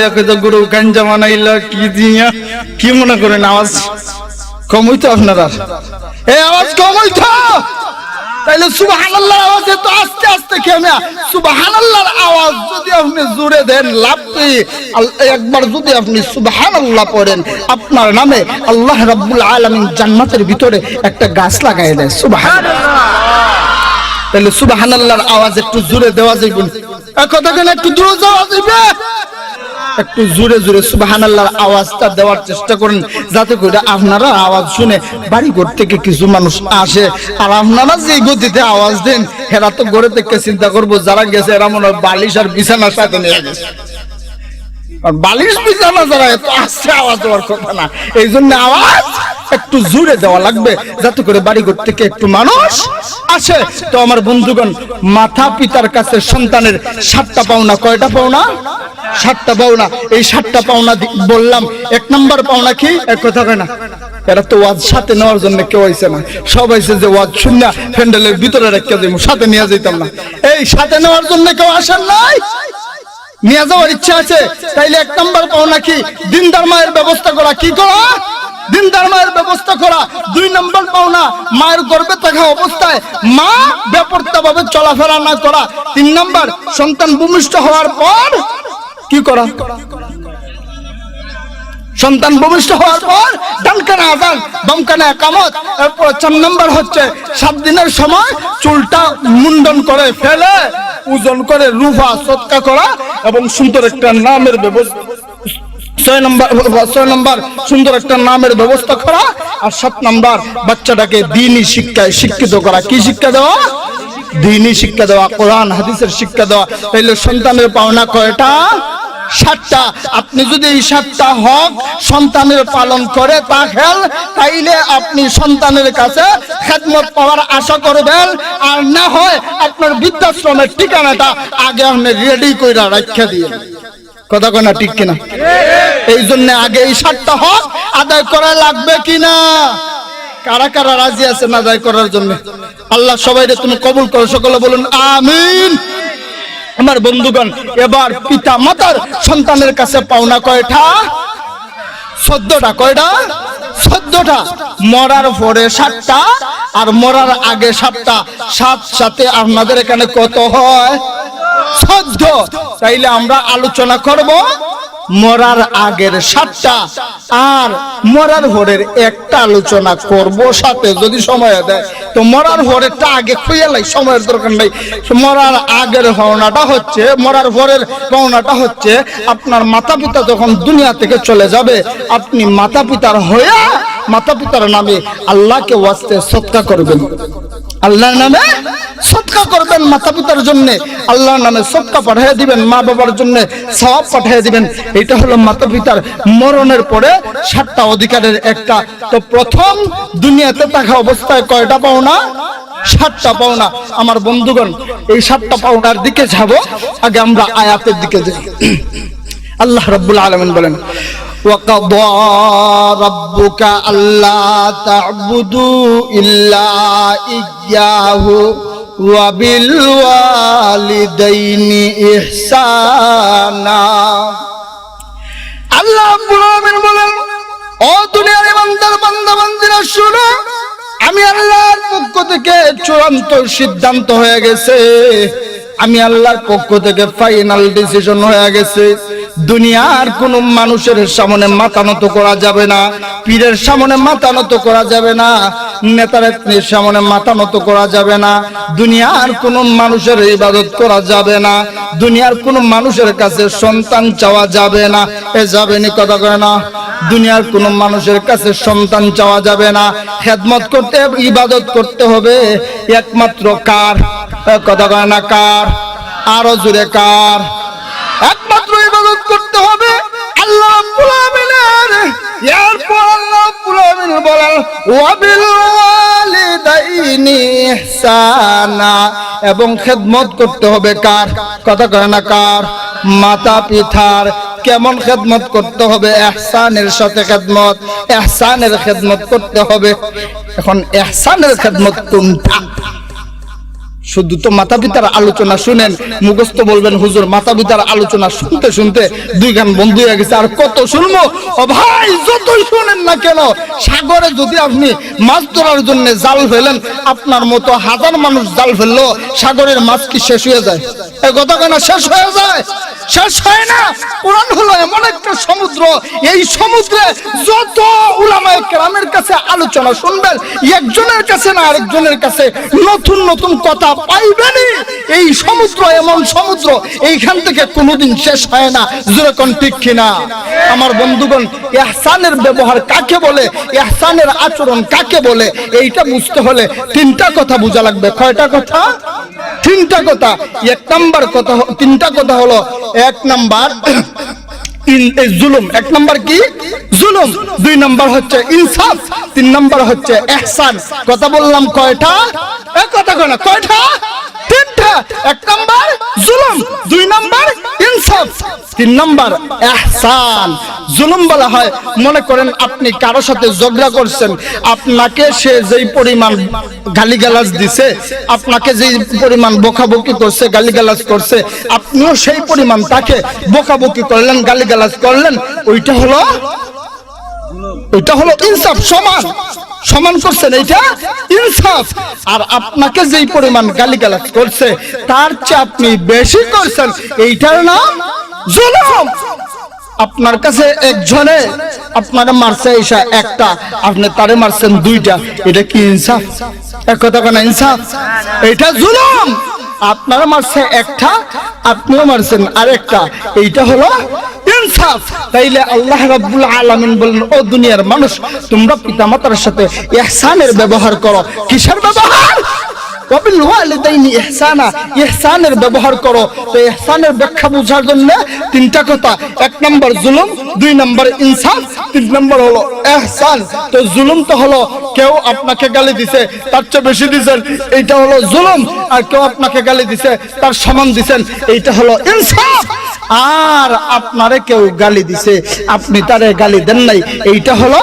গুরু গাঞ্জা মানাইলা কি দিয়া কি মনে করেন? আওয়াজ কম হইতো আপনারা? এই আওয়াজ কম হইতো? তাইলে সুবহানাল্লাহর আওয়াজ এত আস্তে আস্তে কেন? সুবহানাল্লাহর আওয়াজ যদি আপনি জোরে দেন লাভ কি? একবার যদি আপনি সুবহানাল্লাহ পড়েন, আপনার নামে আল্লাহ রাব্বুল আলামিন জান্নাতের ভিতরে একটা গাছ লাগায় দেয়। সুবহানাল্লাহ। তাহলে সুবহানাল্লাহর আওয়াজ একটু জোরে দেওয়া যাবে? কথা কেন? একটু জোরে দেওয়া যাবে? একটু জোরে জোরে সুবহানাল্লাহর আওয়াজটা দেওয়ার চেষ্টা করেন, যাতে করে আপনারা আওয়াজ শুনে বাড়ি ঘর থেকে কিছু মানুষ আসে। আর আপনারা যে গতিতে আওয়াজ দেন, এরা তো ঘরে থেকে চিন্তা করবো যারা গেছে এরা মনে হয় বালিশ আর বিছানার সাথে নিয়ে গেছে। বালিশ বিছানা যারা এত আস্তে আওয়াজ দেওয়ার কথা না। এই জন্য আওয়াজ একটু জোরে দেওয়া লাগবে, যাতে করে বাড়ি ঘর থেকে একটু মানুষ আসে। তো আমার বন্ধুগণ, মাতা পিতার কাছে সন্তানের 7টা পাওনা। কয়টা পাওনা? 7টা পাওনা। এই 7টা পাওনা বললাম। 1 নম্বর পাওনা কি? এক কথা কয় না? এরা তো ওয়াজ সাথে নেওয়ার জন্য কেউ আইছে না, সব আইছে যে ওয়াজ শুননা প্যান্ডেলের ভিতরে রেখে দেব, সাথে নিয়ে যেতাম না। এই সাথে নেওয়ার জন্য কেউ আসেন নাই? নিয়ে যাওয়ার ইচ্ছা আছে? তাইলে 1 নম্বর পাওনা কি? দিনদার মায়ের ব্যবস্থা করা। কি করা? দিনদার মায়ের ব্যবস্থা করা। 2 নম্বর পাওনা, মায়ের গর্ভে থাকা অবস্থায় মা বেপরোয়া ভাবে চলাফেরা না করা। 3 নম্বর, সন্তান ভূমিষ্ঠ হওয়ার পর কি করা? সন্তান ভূমিষ্ঠ হওয়ার পর ডানকানে আযান, বামকানে ইকামত। এরপর 4 নম্বর হচ্ছে 7 দিনের সময় চুলটা মুন্ডন করে ফেলে ওজন করে রুফা সদকা করা এবং সুন্দর একটা নামের ব্যবস্থা। 6 নম্বর সুন্দর একটা নামের ব্যবস্থা করা। আর 7 নম্বর বাচ্চাটাকে দ্বীনি শিক্ষায় শিক্ষিত করা। কি শিক্ষা দেওয়া? দ্বীনি শিক্ষা দেওয়া, কোরআন হাদিসের শিক্ষা দেওয়া। তাইলে সন্তানের পাওনা কয়টা? 7টা। আপনি যদি এই 7টা হক সন্তানের পালন করে থাকেন, তাইলে আপনি সন্তানের কাছে খেদমত পাওয়ার আশা করবেন। আর না হয় আপনার বৃদ্ধাশ্রমের ঠিকানাটা আগে আপনি রেডি করে রাখা দিয়ে। কথা কয় না ঠিক কিনা? এই জন্য আগে এই 7টা হক আদায় করা লাগবে কিনা? কারা কারা রাজি আছেন আদায় করার জন্য? আল্লাহ সবাইকে তুমি কবুল করো, সকলে বলুন আমিন। আমার বন্ধুগণ, এবার পিতা মাতার সন্তানের কাছে পাওনা কয়টা? 14টা। কয়টা? 14টা। মরার পরে 7টা আর মরার আগে 7টা। 7 সাথে আপনাদের এখানে কত হয়? 14। তাইলে আমরা আলোচনা করব মরার আগের 7টা আর মরার পরের একটা আলোচনা করব সাথে, যদি সময় দেয় তো। মরার পরেরটা আগে খুঁজেলাই, সময়ের দরকার নাই। মরার আগের পাওনাটা হচ্ছে, মরার পরের পাওনাটা হচ্ছে আপনার মাতা পিতা যখন দুনিয়া থেকে চলে যাবে, আপনি মাতা পিতার হয়ে মাতা পিতার নামে আল্লাহকে ওয়াস্তে সদকা করবেন। আল্লাহর নামে সদকা করবেন মাতা পিতার জন্য, আল্লাহর নামে সদকা পাঠিয়ে দিবেন, মা বাবার জন্য সওয়াব পাঠিয়ে দিবেন। এটা হলো মাতা পিতার মরণের পরে 7টা অধিকারের একটা। তো প্রথম দুনিয়াতে থাকা অবস্থায় কয়টা পাওনা? 7টা পাওনা। আমার বন্ধুগণ, এই 7টা পাওনার দিকে যাব। আগে আমরা আয়াতের দিকে যাই। আল্লাহ রাব্বুল আলামিন বলেন, وَقَضَى رَبُّكَ أَلَّا تَعْبُدُوا إِلَّا إِيَّاهُ وَبِالْوَالِدَيْنِ إِحْسَانًا। আল্লাহ রাব্বুল আলামিন বলেন, ও দুনিয়ার ইমানদার বান্দা বান্দীরা শুনো, আমি আল্লাহর পক্ষ থেকে চূড়ান্ত সিদ্ধান্ত হয়ে গেছে। আমি আল্লাহর পক্ষ থেকে ফাইনাল ডিসিশন হয়ে গেছে। দুনিয়ার কোন মানুষের সামনে মাথা নত করা যাবে না, পীরের সামনে মাথা নত করা যাবে না, নেতার সামনে মাথা নত করা যাবে না, দুনিয়ার কোন মানুষের ইবাদত করা যাবে না, দুনিয়ার কোন মানুষের কাছে সন্তান চাওয়া যাবে না। এ যাবেনি? কথা কয় না? দুনিয়ার কোন মানুষের কাছে সন্তান চাওয়া যাবে না। খেদমত করতে, ইবাদত করতে হবে একমাত্র কার? কথা কয় না? কার? আরো জোরে কার? একমাত্র ইবাদত করতে হবে আল্লাহ রাব্বুল আলামিনের। এরপর আল্লাহ রাব্বুল আলামিন বলেন, ওয়াবিল ওয়ালিদাইনি ইহসানা, এবং খেদমত করতে হবে কার? কথা কয় না? কার? মাতা পিতার। কেমন খেদমত করতে হবে? ইহসানের সাথে খেদমত, ইহসানের খেদমত করতে হবে। এখন ইহসানের খেদমত কোনটা? শুধু তো মাতা পিতার আলোচনা শুনেন মুখস্থ বলবেন হুজুর, মাতা পিতার আলোচনা শুনতে শুনতে 2 গান বন্ধ হয়ে গেছে, আর কত শুনবো? ও ভাই, যতই শুনেন না কেন, সাগরে যদি আপনি মাছ ধরার জন্য জাল ফেলেন, আপনার মতো হাজার মানুষ জাল ফেললো, সাগরের মাছ কি শেষ হয়ে যায়? এই কথা কেন শেষ হয়ে যায়? শেষ হয় না। কোরআন হলো এমন একটা সমুদ্র, এই সমুদ্রে যত উলামায়ে কেরামের কাছে আলোচনা শুনবেন, একজনের কাছে না আরেকজনের কাছে নতুন নতুন কথা পাইবেনই। এই সমুদ্র এমন সমুদ্র, এইখান থেকে কোনোদিন শেষ হয় না। যেরকম ঠিক কিনা? আমার বন্ধুগণ, ইহসানের ব্যবহার কাকে বলে, ইহসানের আচরণ কাকে বলে, এইটা বুঝতে হলে 3টা কথা বোঝা লাগবে। কয়টা কথা? 3টা কথা। 1 নাম্বার কথা, 3টা কথা হলো, 1 নাম্বার জুলুম, 1 নাম্বার কি? জুলুম। 2 নাম্বার হচ্ছে ইনসাফ, 3 নাম্বার হচ্ছে ইহসান। কথা বললাম কয়টা? কথা কয় না? কয়টা? 3টা। 1 নাম্বার জুলুম, 2 নাম্বার ইনসাফ, 3 নাম্বার ইহসান। জুলুম বলা হয়, মনে করেন আপনি কারো সাথে ঝগড়া করছেন, আপনাকে সে যেই পরিমাণ গালিগালাজ দিছে, আপনাকে যেই পরিমাণ বকাবকি করছে, গালিগালাজ করছে, আপনিও সেই পরিমাণ তাকে বকাবকি করলেন, গালিগালাজ করলেন। ওইটা হলো ইনসাফ। সমান সমান করছেন, এইটা ইনসাফ। আর আপনাকে যেই পরিমাণ গালিগালাজ করছে তার চেয়ে আপনি বেশি করছেন, এইটার নাম জুলুম। আপনার কাছে একজনে আপনারা মারছে ঈশা একটা, আপনি তারে মারছেন 2টা, এটা কি ইনসাফ? এক কথা কেন ইনসাফ? এটা জুলুম। আপনারা মারছে একটা, আপনিও মারছেন আরেকটা, এইটা হলো ইনসাফ। তাইলে আল্লাহ রাব্বুল আলামিন বলেন, ও দুনিয়ার মানুষ, তোমরা পিতামাতার সাথে ইহসানের ব্যবহার করো। কিসের ব্যবহার? ওয়াবিল ওয়ালিদাইনি ইহসানা, ইহসানের ব্যবহার করো। তো ইহসানের ব্যাখ্যা বোঝার জন্য তিনটা কথা, এক নম্বর জুলুম, দুই নম্বর ইনসাফ, তিন নম্বর হলো ইহসান। তো জুলুম তো হলো কেউ আপনাকে গালি দিছে তার চেয়ে বেশি দিছেন, এইটা হলো জুলুম। আর কেউ আপনাকে গালি দিছে তার সমান দিছেন, এইটা হলো ইনসাফ। আর আপনারে কেউ গালি দিছে আপনি তারে গালি দেন নাই, এইটা হলো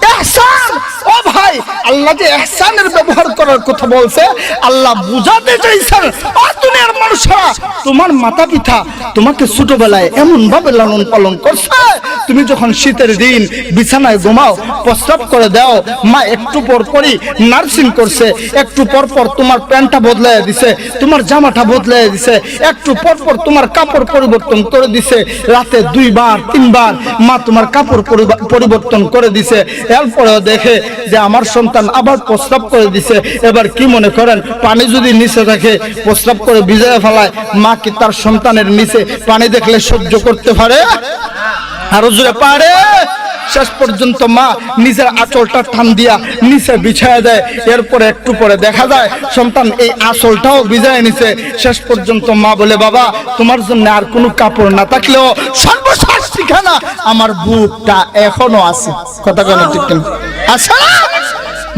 ইহসান। ও ভাই, আল্লাহ যে ইহসানের ব্যবহার করার কথা বলছে, আল্লাহ বুঝাতে চাইছেন ও দুনিয়ার মানুষরা, তোমার মাতা পিতা তোমাকে ছোটবেলায় এমন ভাবে লালন পালন করছে, তুমি যখন শীতের দিন বিছানায় ঘুমাও, প্রস্রাব করে দাও, মা একটু পর পরই নার্সিং করছে, একটু পর পর তোমার প্যান্টটা বদলাই দিছে, তোমার জামাটা বদলাই দিছে, একটু পর পর তোমার কাপড় পরিবর্তন করে দিছে, রাতে 2 বার 3 বার মা তোমার কাপড় পরিবর্তন করে দিছে। এরপরেও দেখে যে আমার সন্তান আবার প্রস্রাব করে দিছে, এবার কি মনে করেন পানি যদি নিচে থাকে প্রস্রাব করে ভিজায় ফেলায়, মা কি তার সন্তানের নিচে পানি দেখলে সহ্য করতে পারে? আরো জোরে পারে? শেষ পর্যন্ত মা নিজের আঁচলটা টান দিয়া নিচে বিছায় দেয়, এরপরে একটু পরে দেখা যায় সন্তান এই আঁচলটাও ভিজায় নিছে। শেষ পর্যন্ত মা বলে, বাবা তোমার জন্য আর কোনো কাপড় না থাকলেও সর্বশেষ ঠিকানা আমার বুকটা এখনো আছে। কথা কেন ঠিক আছে?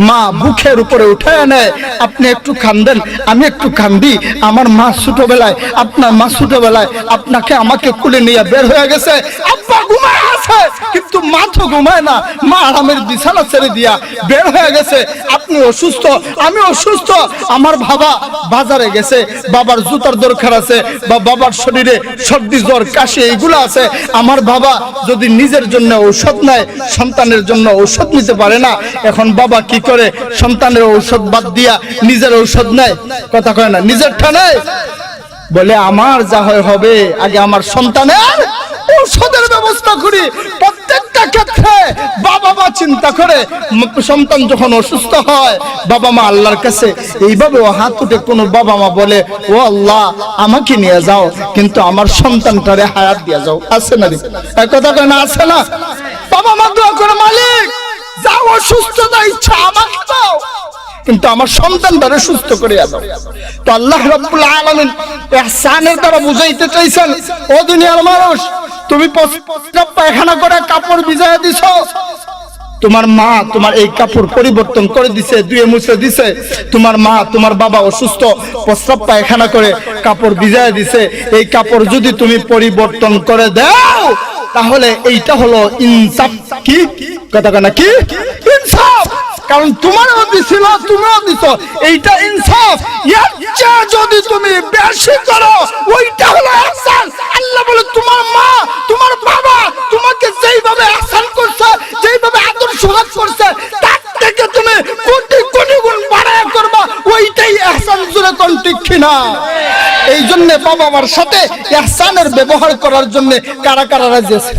মা বুকের উপরে উঠায় নেয়, আপনি একটু কান্দেন আমি একটু কান্দি। আমার মা ছোটবেলায়, আপনার মা ছোটবেলায় আপনাকে আমাকে কুলে নিয়ে বের হয়ে গেছে, আব্বা ঘুমায় আছে কিন্তু মা তো ঘুমায় না, মা আরামের বিছানা ছেড়ে দিয়া বের হয়ে গেছে। আপনি অসুস্থ, আমি অসুস্থ, আমার বাবা বাজারে গেছে, বাবার জুতার দরকার আছে, বা বাবার শরীরে সর্দি জ্বর কাশি এইগুলো আছে। আমার বাবা যদি নিজের জন্য ঔষধ নেয়, সন্তানের জন্য ঔষধ নিতে পারে না, এখন বাবা কি করে? সন্তানের ঔষধ বাদ দিয়া নিজের ঔষধ নেয়। কথা কয় না, নিজেরটা নেয়। বলে আমার যা হয় হবে, আগে আমার সন্তানের ঔষধের ব্যবস্থা করি। প্রত্যেকটা ক্ষেত্রে বাবা মা চিন্তা করে, সন্তান যখন অসুস্থ হয় বাবা মা আল্লাহর কাছে এইভাবে হাত উঠে কোন বাবা মা বলে, ও আল্লাহ আমাকে নিয়ে যাও কিন্তু আমার সন্তানটারে হায়াত দিয়ে যাও। আছে না? এক কথা কয় না, আছে না? বাবা মা দোয়া করে, মালিক যাও অসুস্থতা ইচ্ছা আমাকে দাও কিন্তু আমার সন্তানটারে সুস্থ করে দাও। তো আল্লাহ রাব্বুল আলামিন ইহসানের দ্বারা বুঝাইতে চাইছেন, ও দুনিয়ার মানুষ, তুমি প্রস্রাব পায়খানা করে কাপড় ভিজায় দিছো, তোমার মা তোমার এই কাপড় পরিবর্তন করে দিছে, ধুয়ে মুছে দিছে। তোমার মা তোমার বাবা অসুস্থ, প্রস্রাব পায়খানা করে কাপড় ভিজায় দিছে, এই কাপড় যদি তুমি পরিবর্তন করে দাও তাহলে এইটা হলো ইনসাফ। কি কথা কেন? কি ইনসাফ? কারণ তোমারও দিছিল, তুমিও দিছো, এইটা ইনসাফ। যদি তুমি বেশি করো ওইটা হলো ইহসান। আল্লাহ বলে, তোমার মা তোমার বাবা তোমাকে যেইভাবে ইহসান করছে, যেইভাবে আদর সোহাগ করছে, তার থেকে তুমি কোটি কোটি গুণ বাড়ায় করবা, ওইটাই ইহসান। জোরে কোন ঠিক কিনা? এই জন্য বাবা মার সাথে ইহসানের ব্যবহার করার জন্য কারা কারা রাজি আছে?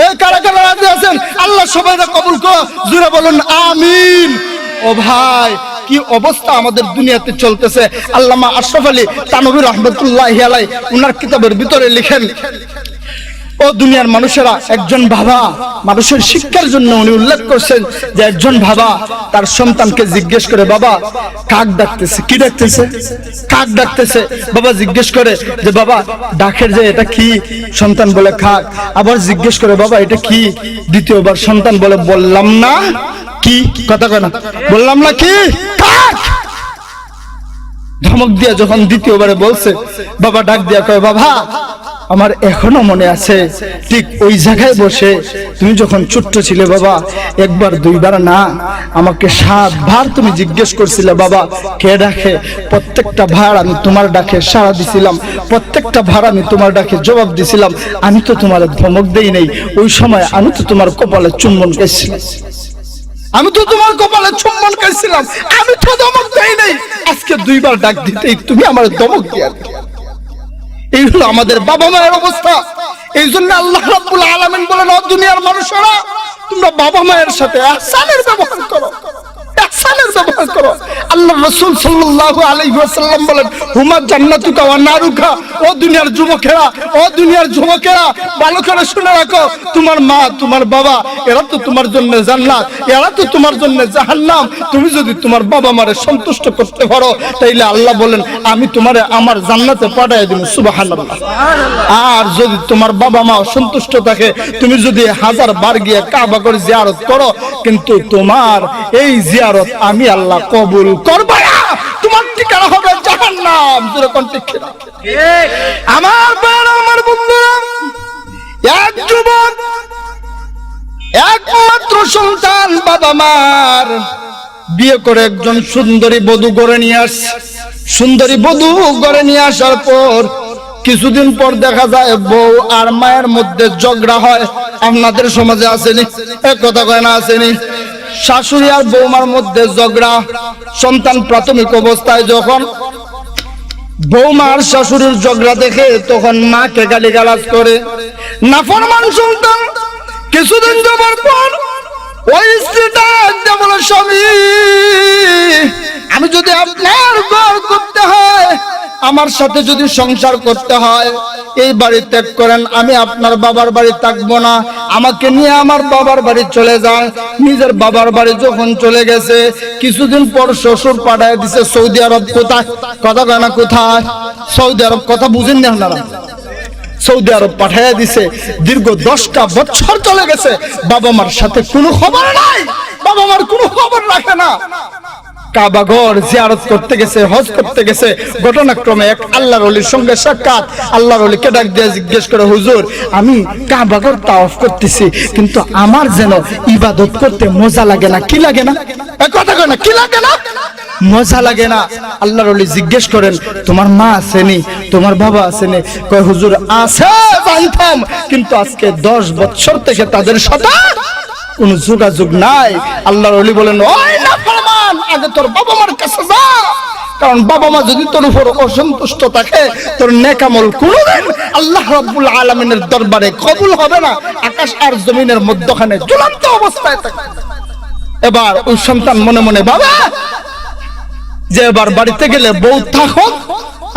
এই কারা কারা রাজি আছেন? আল্লাহ সবাইকে কবুল করো, জোরে বলুন আমিন। ও ভাই, কি অবস্থা আমাদের দুনিয়াতে চলতেছে। আল্লামা আশরাফ আলী থানভী রাহমাতুল্লাহি আলাইহি উনার কিতাবের ভিতরে লিখেন, ও দুনিয়ার মানুষেরা, একজন বাবা মানুষের শিক্ষার জন্য উনি উল্লেখ করছেন যে একজন বাবা তার সন্তানকে জিজ্ঞেস করে, বাবা কাক ডাকতেছে। কি ডাকতেছে? কাক ডাকতেছে। বাবা জিজ্ঞেস করে যে বাবা ডাকের যে এটা কি? সন্তান বলে কাক। আবার জিজ্ঞেস করে, বাবা এটা কি? দ্বিতীয়বার সন্তান বলে, বললাম না কি? কথা কয় না, বললাম না কি? কাক। ধমক দিয়া যখন দ্বিতীয়বারে বলছে, বাবা ডাক দিয়া কয়, বাবা আমার এখনো মনে আছে ঠিক ওই জায়গায় বসে তুমি যখন ছোট্ট ছিলে বাবা, একবার দুইবার না আমাকে 7 বার তুমি জিজ্ঞেস করছিলে বাবা কে ডাকে। প্রত্যেকটা বার আমি তোমার ডাকে সাড়া দিছিলাম, প্রত্যেকটা বার আমি তোমার ডাকে জবাব দিছিলাম। আমি তো তোমার ধমক দেই নাই, ওই সময় আমি তো তোমার কপালে চুম্বন খেয়েছিলাম, আমি তো তোমার কপালে চুম্বন খেয়েছিলাম, আমি তো ধমক দেই নাই। আজকে 2 বার ডাক দিতেই তুমি আমার ধমক দিয়া। এই হলো আমাদের বাবা মায়ের অবস্থা। এই জন্য আল্লাহ রাব্বুল আলামিন বলেন, ও দুনিয়ার মানুষেরা, তোমরা বাবা মায়ের সাথে ইহসানের ব্যবহার করো। ইহসানের ব্যবহার করো। আল্লাহ রাসূল সাল্লাল্লাহু আলাইহি ওয়াসাল্লাম বলেন, হুমা জান্নাতুকা ওয়া নারুকা। ও দুনিয়ার যুবকেরা, ও দুনিয়ার যুবকেরা, ভালো করে শুনে রাখো, তোমার মা, তোমার বাবা, এরা তো তোমার জন্য জান্নাত, এরা তো তোমার জন্য জাহান্নাম। তুমি যদি তোমার বাবা মারে সন্তুষ্ট করতে পারো, তাইলে আল্লাহ বলেন আমি তোমারে আমার জান্নাতে পাঠিয়ে দেব। সুবহানাল্লাহ। আর যদি তোমার বাবা মা সন্তুষ্ট থাকে, তুমি যদি 1000 বার গিয়ে কাবা করে জিয়ারত করো, কিন্তু তোমার এই জিয়ারত আমি আল্লাহ কবুল করব না, তোমার ঠিকানা হবে জাহান্নাম। যেরকম ঠিক আমার বাবা, আমার বন্ধুরা, এক যুবক একমাত্র সন্তান, বাবা মার বিয়ে করে একজন সুন্দরী বধূ গড়ে নিয়ে আসছে। সুন্দরী বধূ গড়ে নিয়ে আসার পর কিছুদিন পর দেখা যায় বউ আর মায়ের মধ্যে ঝগড়া হয়। আপনাদের সমাজে আসেনি? এক কথা কয় না, আসেনি? শাশুড়ি আর বৌমার মধ্যে ঝগড়া। সন্তান প্রাথমিক অবস্থায় যখন বৌমার শাশুড়ির ঝগড়া দেখে, তখন মাকে গালিগালাজ করে। নাফরমান সন্তান কিছুদিন যাবার পর ওই স্ত্রীটা বলে, স্বামী, আমি যদি আপনার ঘর করতে হয়, আমার সাথে যদি সংসার করতে হয়, এই বাড়ি ত্যাগ করেন, আমি আপনার বাবার বাড়ি থাকবো না, আমাকে নিয়ে আমার বাবার বাড়ি চলে যান। নিজের বাবার বাড়ি যখন চলে গেছে, কিছুদিন পর শ্বশুর পাঠায় দিছে সৌদি আরব। কোথায়? কথা কয় না, কোথায়? সৌদি আরব। কথা বুঝেন না আপনারা? সৌদি আরব পাঠাইয়া দিছে। দীর্ঘ 10টা বছর চলে গেছে, বাবা মার সাথে কোনো খবর নাই, বাবা মার কোনো খবর রাখে না। কাবা ঘর জিয়ারত করতে গেছে, হজ করতে গেছে, ঘটনাক্রমে এক আল্লাহর ওলির সঙ্গে সাক্ষাৎ। আল্লাহর ওলিকে ডাক দিয়ে জিজ্ঞেস করে, হুজুর, আমি কাবা ঘর তাওয়াফ করতেছি, কিন্তু আমার যেন ইবাদত করতে মজা লাগে না। কি লাগে না? কথা কয় না, কি লাগে না? মজা লাগে না। আল্লাহর ওলি জিজ্ঞেস করেন, তোমার মা আসেনি, তোমার বাবা আসেনি? কয়, হুজুর আছে, জানতাম, কিন্তু আজকে 10 বছর থেকে তাদের সাথে কোনো যোগাযোগ নাই। আল্লাহর ওলি বলেন, ওই নাফরমান, আগে তোর বাবা মার কাছে যা, কারণ বাবা মা যদি তোর উপর অসন্তুষ্ট থাকে, তোর নেক আমল কোনদিন আল্লাহ রাব্বুল আলামিনের দরবারে কবুল হবে না। আকাশ আর জমিনের মধ্যখানে ঝুলন্ত অবস্থায় থাকে। এবার ওই সন্তান মনে মনে, বাবা, যে এবার বাড়িতে গেলে বউ থাকুক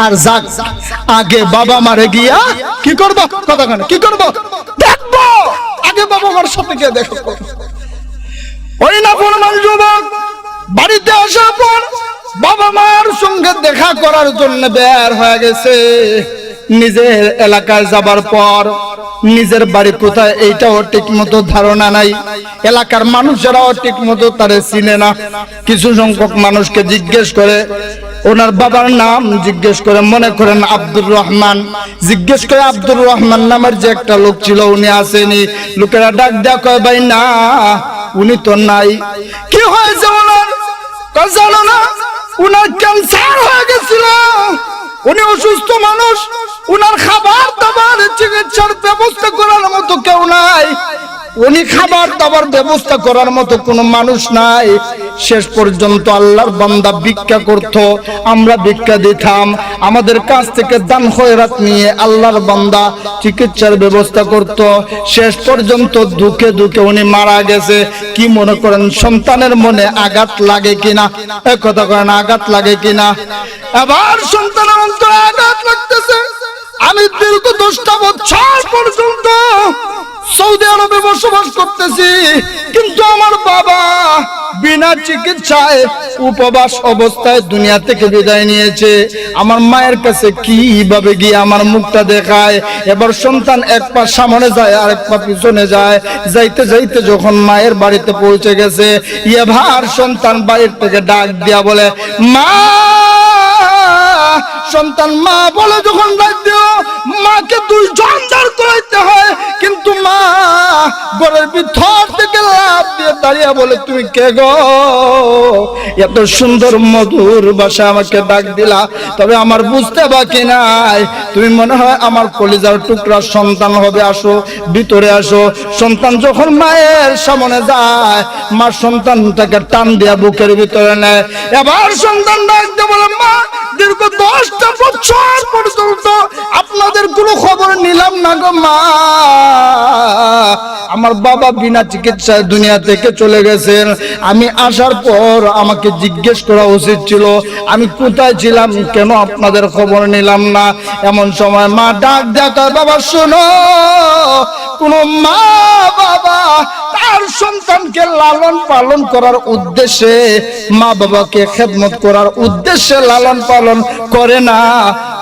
আর যাক, আগে বাবা মারে গিয়া কি করবো? কথা কেন, কি করবো? দেখবো, আগে বাবা মার সাথে গিয়ে দেখো। ওই নাফরমান যুবক বাড়িতে আসার পর বাবা মার সঙ্গে দেখা করার জন্য বের হয়ে গেছে। নিজের এলাকায় যাবার পর নিজের বাড়ি কোথায় এইটাও ঠিক মতো ধারণা নাই, এলাকার মানুষেরাও ঠিক মতো তারে চিনে না। কিছু সংখ্যক মানুষকে জিজ্ঞেস করে, ওনার বাবার নাম জিজ্ঞেস করে, মনে করেন আব্দুর রহমান, জিজ্ঞেস করে আব্দুর রহমান নামের যে একটা লোক ছিল, উনি আসেনি? লোকেরা ডাক দেয়া কয়, ভাই না, উনি তো নাই। কি হয়েছে ওনার? জানো না, উনার ক্যান্সার হয়ে গেছিল, উনি অসুস্থ মানুষ, উনার খাবার দাবার চিকিৎসার ব্যবস্থা করার মতো কেউ নাই, উনি খাবার দাবার ব্যবস্থা করার মতো কোনো মানুষ নাই। শেষ পর্যন্ত আল্লাহর বান্দা ভিক্ষা করত, আমরা ভিক্ষা দিতাম, আমাদের কাছ থেকে দান খয়রাত নিয়ে আল্লাহর বান্দা চিকিৎসার ব্যবস্থা করত। শেষ পর্যন্ত দুঃখে দুঃখে উনি মারা গেছে। কি মনে করেন সন্তানের মনে আঘাত লাগে কিনা? এক কথা করেন, আঘাত লাগে কিনা? এবার সন্তানের অন্তরে আঘাত লাগতেছে। আমি দীর্ঘ 10টা বছর পর্যন্ত সৌদি আরবে বসবাস করতেছি, কিন্তু আমার বাবা বিনা চিকিৎসায় উপবাস অবস্থায় দুনিয়া থেকে বিদায় নিয়েছে। আমার মায়ের কাছে কিভাবে গিয়ে আমার মুখটা দেখায়? এবার সন্তান এক পা সামনে যায় আর এক পা পিছনে যায়। যাইতে যাইতে যখন মায়ের বাড়িতে পৌঁছে গেছে, এবার সন্তান বাড়ির থেকে ডাক দিয়া বলে, মা। সন্তান মা বলে যখন ডাক দিও, মাকে 2 জন দাঁড় করাইতে হয়, কিন্তু মা ঘরের ভিতর থেকে লাফ দিয়ে দাঁড়িয়ে বলে, তুমি কে গো? এত সুন্দর মধুর ভাষা আমাকে ডাক দিলা, তবে আমার বুঝতে বাকি নাই, তুমি মনে হয় আমার কলিজার টুকরা সন্তান হবে, আসো ভিতরে আসো। সন্তান যখন মায়ের সামনে যায়, মা সন্তানটাকে টান দিয়া বুকের ভিতরে নেয়। এবার সন্তান ডাক দিয়ে বলে, মা, দীর্ঘ 10টা বছর পর্যন্ত আপনাদের কোনো খবর নিলাম না গো মা, আমার বাবা বিনা চিকিৎসায় দুনিয়াতে থেকে চলে গেছেন। আমি আসার পর আমাকে জিজ্ঞেস করা উচিত ছিল আমি কোথায় ছিলাম, কেন আপনাদের খবর নিলাম না। এমন সময় মা ডাক দেয়, বাবা শোনো, কোন মা বাবা তার সন্তানকে লালন পালন করার উদ্দেশ্যে, মা বাবাকে খেদমত করার উদ্দেশ্যে লালন পালন করে না।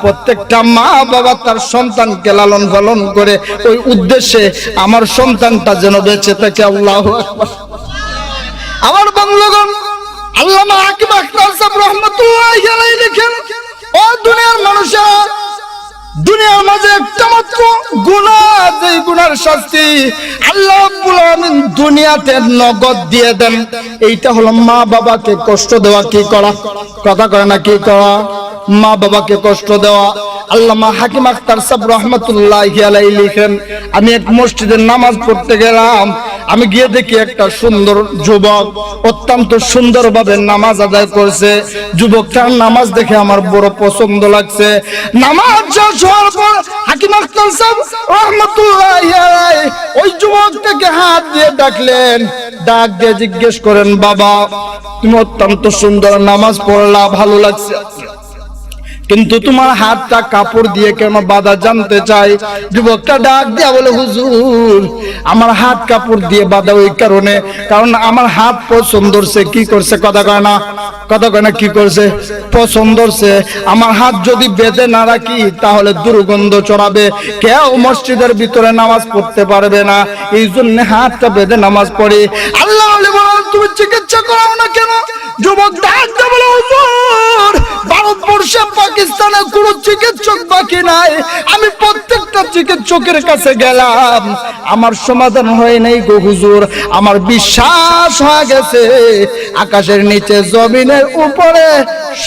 প্রত্যেকটা মা বাবা তার সন্তানকে লালন পালন করে ওই উদ্দেশ্যে আমার সন্তানটা যেন বেঁচে থাকে। আল্লাহু আকবার। আমার বন্ধুগণ, আল্লামা হাকিম আখতার সাহেব রাহমাতুল্লাহি আলাইহি লিখেন, ও দুনিয়ার মানুষেরা, দুনিয়ার মাঝে একটা মাত্র গুনাহ, যেই গুনার শাস্তি আল্লাহ রাব্বুল আলামিন দুনিয়াতে নগদ দিয়ে দেন, এইটা হলো মা বাবাকে কষ্ট দেওয়া। কি করা? কথা কয় না, কি করা? মা বাবাকে কষ্ট দেওয়া। আল্লামা হাকিম আখতার সাহেব রাহমাতুল্লাহি আলাইহি লিখেন, আমি এক মসজিদে নামাজ পড়তে গেলাম। আমি গিয়ে দেখি একটা সুন্দর যুবক অত্যন্ত সুন্দরভাবে নামাজ আদায় করছে। যুবকটার নামাজ দেখে আমার বড় পছন্দ লাগছে। নামাজ শেষ হওয়ার পর হাকিম আখতার সাহেব রাহমাতুল্লাহি আলাইহি ওই যুবকটাকে হাত দিয়ে ডাকলেন, ডাক দিয়ে জিজ্ঞেস করেন, বাবা তুমি অত্যন্ত সুন্দর নামাজ পড়লা, ভালো লাগছে, কিন্তু তোমার হাতটা কাপড় দিয়ে কেন বাঁধা জানতে চাই। যুবকটা ডাক দিয়া বলে, হুজুর আমার হাত কাপড় দিয়ে বাঁধা ওই কারণে, কারণ আমার হাত পছন্দ হচ্ছে। কি করছে? কথা কয় না, কথা কয় না, কি করছে? পছন্দ হচ্ছে। আমার হাত যদি বেঁধে না রাখি তাহলে দুর্গন্ধ ছড়াবে, কেউ মসজিদের ভিতরে নামাজ পড়তে পারবে না, এই জন্য হাতটা বেঁধে নামাজ পড়ি। আল্লাহ বলেন, তুমি চিকিৎসা করাও না কেন? যুবক ডাক দিয়া বলে, হুজুর ভারতবর্ষে পাকিস্তানে কোনো চিকিৎসক বাকি নাই, আমি প্রত্যেকটা চিকিৎসকের কাছে গেলাম, আমার সমাধান হয় নাই গো হুজুর। আমার বিশ্বাস হয়ে গেছে আকাশের নিচে জমিনের উপরে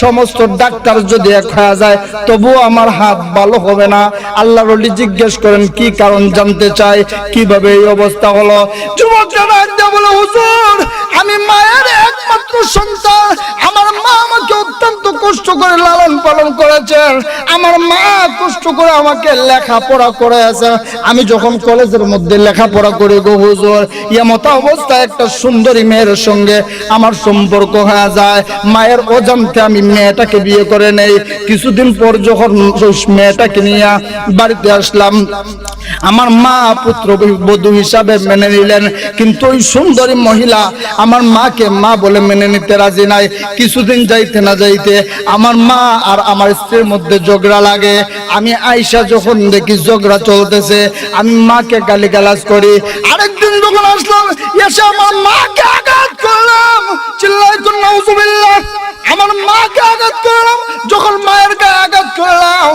সমস্ত ডাক্তার যদি এক হয়ে যায় তবুও আমার হাত ভালো হবে না। আল্লাহর ওলি জিজ্ঞেস করেন, কি কারণ জানতে চাই, কিভাবে এই অবস্থা হলো? যুবকরা ডাক দিয়ে বলে, হুজুর আমি মায়ের একমাত্র সন্তান, আমার মা আমাকে অত্যন্ত কষ্ট করে লালন পালন করেছেন, আমার মা কষ্ট করে আমাকে লেখাপড়া করেছে। আমি যখন কলেজের মধ্যে লেখাপড়া করি গো হুজুর, এমত অবস্থায় একটা সুন্দরী মেয়ের সঙ্গে আমার সম্পর্ক হয়ে যায়। মায়ের অজান্তে আমি মেয়েটাকে বিয়ে করে নেই। কিছুদিন পর যখন মেয়েটাকে নিয়ে বাড়িতে আসলাম, আমার মা পুত্র বধূ হিসাবে মেনে নিলেন, কিন্তু ওই সুন্দরী মহিলা আমার মাকে মা বলে মেনে নিতে রাজি নাই। কিছুদিন যাইতে না যাইতে আমার মা আর আমার স্ত্রীর মধ্যে ঝগড়া লাগে। আমি আয়শা যখন দেখি ঝগড়া চলতেছে, আমি মাকে গালিগালাজ করি। আরেকদিন যখন আসলাম, এসে আমার মাকে আঘাত করলাম, চিল্লাই তো নাউজুবিল্লাহ, আমার মাকে আঘাত করলাম। যখন মায়ের গায়ে আঘাত করলাম,